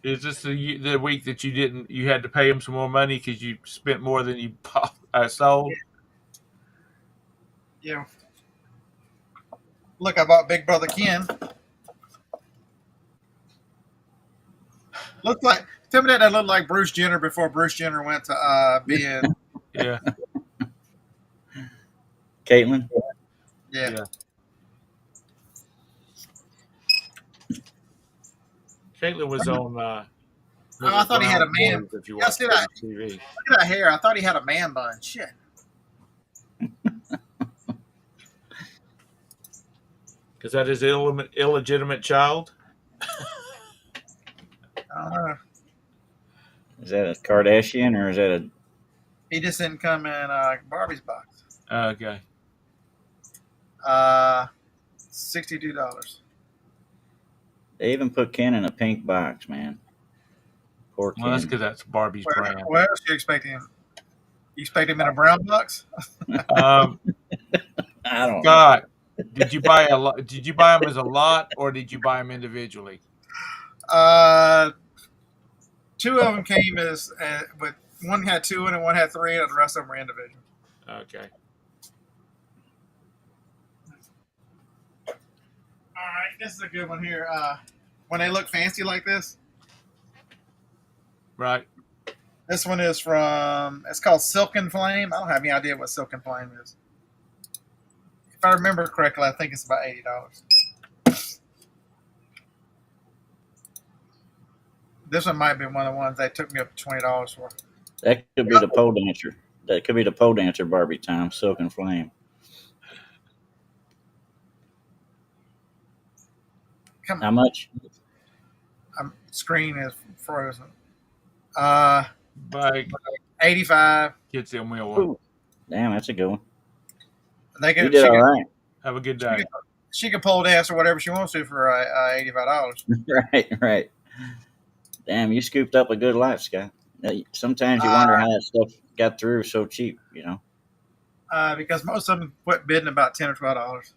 Is this the week that you had to pay them some more money because you spent more than you sold? Yeah. Look, I bought Big Brother Ken. Tell me that looked like Bruce Jenner before Bruce Jenner went to being. Yeah. Caitlin. Yeah. Caitlin was on. I thought he had a man. If you Yeah, watch see that? TV. Look at that hair. I thought he had a man bun. Shit. Is that his illegitimate child? I don't know. Is that a Kardashian or is that a? He just didn't come in Barbie's box. Okay. $62. They even put Ken in a pink box, man. Poor Well, that's Ken. because that's Barbie's brand. Where else you expect him? You expect him in a brown box? Um, I don't know. Scott, did you buy a lot? Did you buy them as a lot, or did you buy them individually? Two of them came but one had two in it, one had three, and the rest of them were individual. Okay. All right, this is a good one here. When they look fancy like this, Right. this one is from. It's called Silken Flame. I don't have any idea what Silken Flame is. If I remember correctly, I think it's about $80. This one might be one of the ones they took me up to $20 for. That could be the pole dancer. That could be the pole dancer Barbie time. Silk and Flame. Come How on, much? screen is frozen. Bye. 85. Kids still meal one. Ooh, damn, that's a good one. They You could, did all right. Have a good day. she could pole dance or whatever she wants to for $85. Right. Damn, you scooped up a good life, Scott. Sometimes you wonder how that stuff got through so cheap, you know? Because most of them quit bidding about $10 or $12.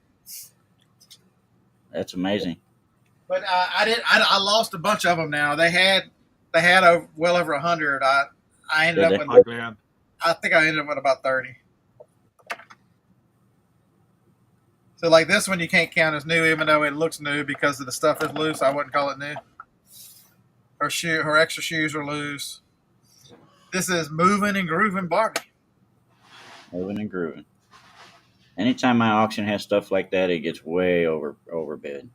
That's amazing. But I lost a bunch of them. Now they had well over 100. I ended Did up they? with. Hi, Glenn. I think I ended up with about 30. So like this one, you can't count as new, even though it looks new because of the stuff is loose. I wouldn't call it new. Her extra shoes are loose. This is moving and grooving Barbie. Moving and grooving. Anytime my auction has stuff like that, it gets way overbid.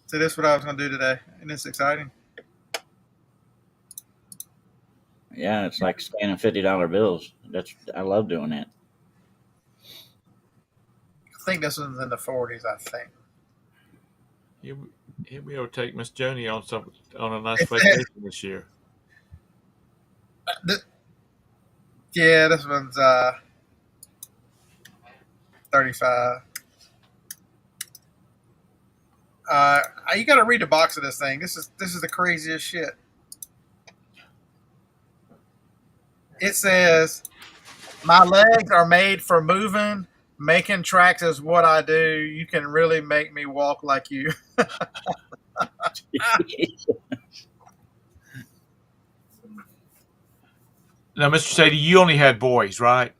So this is what I was going to do today, and it's exciting. Yeah, it's like scanning $50 bills. I love doing that. I think this one's in the 40s. I think. He'll be able to take Miss Joni on a nice vacation this year. Yeah, this one's 35. You got to read the box of this thing. This is the craziest shit. It says, "My legs are made for moving. Making tracks is what I do. You can really make me walk like you." Now, Mr. Sadie, you only had boys, right?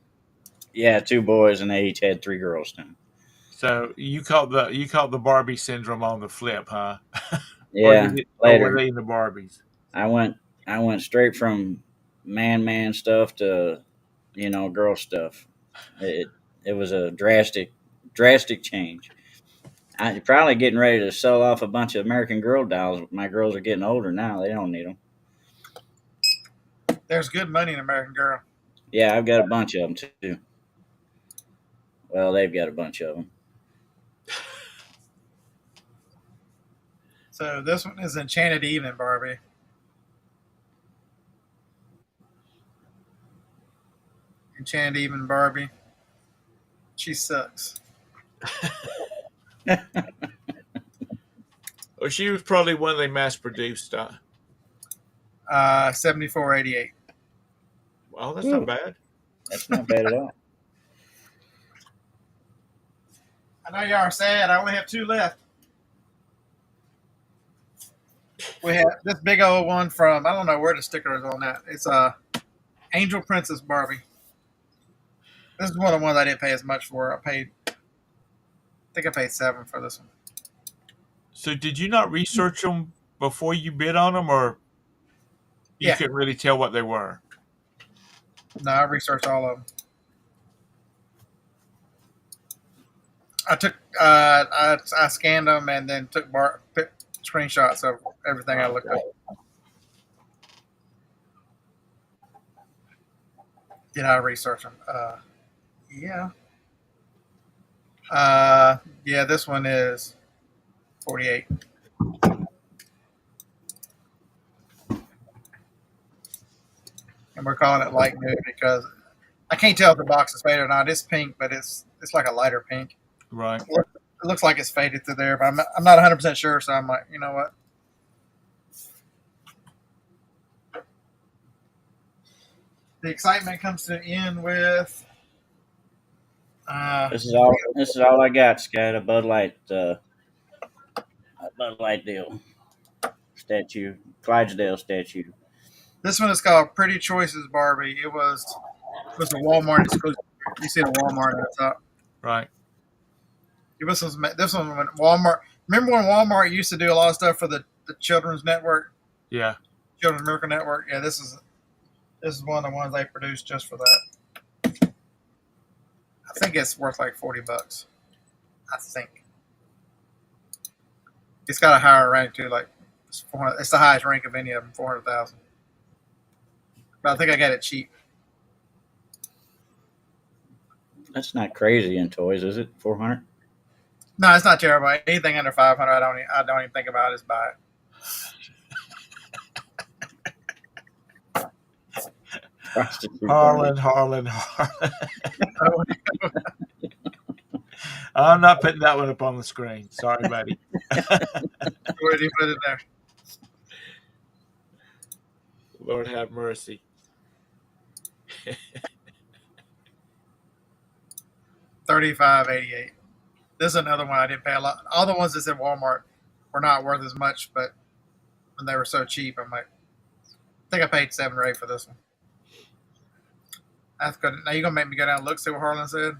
Yeah, two boys and they each had three girls now. So you caught the Barbie syndrome on the flip, huh? Yeah, or later. were they in the Barbies? I went straight from man stuff to girl stuff. It was a drastic change. I'm probably getting ready to sell off a bunch of American Girl dolls. My girls are getting older now; they don't need them. There's good money in American Girl. Yeah, I've got a bunch of them too. Well, they've got a bunch of them. So this one is Enchanted Evening Barbie. Enchanted Evening Barbie. She sucks. Well, she was probably one they mass produced. 74.88. Well, that's not bad. That's not bad at all. I know y'all are sad. I only have two left. We have this big old one from, I don't know where the sticker is on that. It's Angel Princess Barbie. This is one of the ones I didn't pay as much for. I think I paid $7 for this one. So did you not research them before you bid on them, or you couldn't really tell what they were? No, I researched all of them. I took I scanned them and then took screenshots of everything I looked at. I researched them. Yeah. Yeah, this one is 48. And we're calling it light nude because I can't tell if the box is faded or not. It's pink, but it's like a lighter pink. Right. It looks like it's faded through there, but I'm not 100% sure. So I'm like, you know what? The excitement comes to an end with. This is all. This is all I got, Scott. A Bud Light deal statue, Clydesdale statue. This one is called Pretty Choices Barbie. It was a Walmart exclusive. You see the Walmart at the top. Right. This one when Walmart. Remember when Walmart used to do a lot of stuff for the Children's Network, Yeah. Children's Miracle Network? Yeah, this is one of the ones they produced just for that. I think it's worth like $40. I think it's got a higher rank too. Like it's the highest rank of any of them, 400,000. But I think I got it cheap. That's not crazy in toys, is it? 400. No, it's not terrible. Anything under 500, I don't even think about it. Just buy it. Harlan. I'm not putting that one up on the screen. Sorry, buddy. Where did he put it there? Lord have mercy. $35.88. This is another one I didn't pay a lot. All the ones that's in Walmart were not worth as much, but when they were so cheap, I'm like, I think I paid $7 or $8 for this one. That's good. Now you're gonna make me go down and look, see what Harlan said.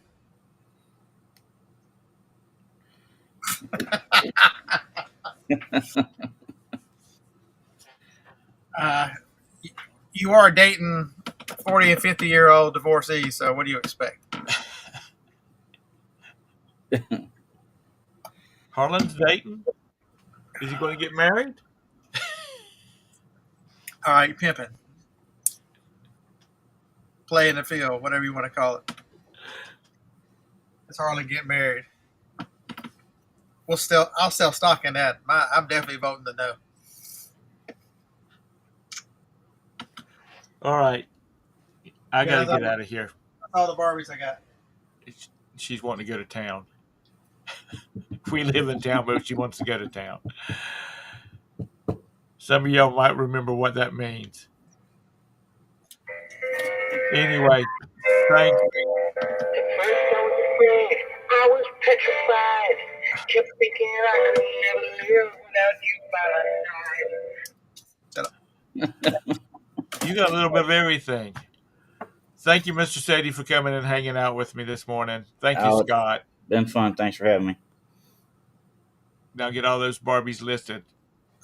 You are dating 40 and 50-year-old divorcees, so what do you expect? Harlan's dating? Is he going to get married? All right, pimping, play in the field, whatever you want to call it. It's Harlan get married. I'll sell stock in that. I'm definitely voting the no. All right. I got to get out of here. That's all the Barbies I got. She's wanting to go to town. We live in town, but she wants to go to town. Some of y'all might remember what that means. Anyway, thanks. I was petrified. Kept thinking I could never live without you by my side. You got a little bit of everything. Thank you, Mr. Sadie, for coming and hanging out with me this morning. Thank you, Scott. Been fun. Thanks for having me. Now get all those Barbies listed.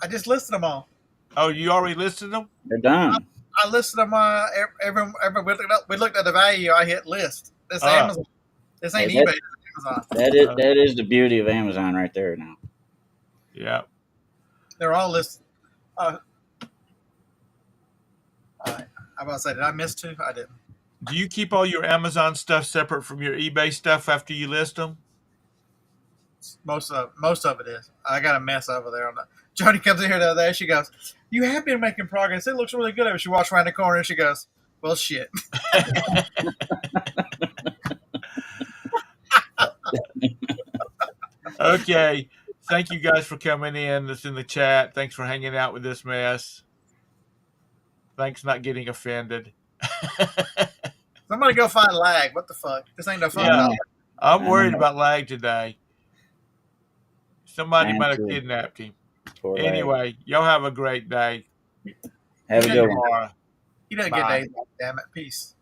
I just listed them all. Oh, you already listed them? They're done. I listed them. Every we looked at the value. I hit list. This Amazon. This ain't eBay. It's Amazon. That is the beauty of Amazon right there now. Yeah. They're all listed. All right. I'm about to say, did I miss two? I didn't. Do you keep all your Amazon stuff separate from your eBay stuff after you list them? Most of it is. I got a mess over there. Jody comes in here the other day. She goes, "You have been making progress. It looks really good." She walks around the corner and she goes, "Well, shit." Okay. Thank you guys for coming in. That's in the chat. Thanks for hanging out with this mess. Thanks for not getting offended. Somebody go find lag. What the fuck? This ain't no fun. Yeah. I'm worried about lag today. Somebody might have too. kidnapped him. Poor Anyway, y'all have a great day. Have a good one. Tomorrow. You don't get days. Damn it. Peace.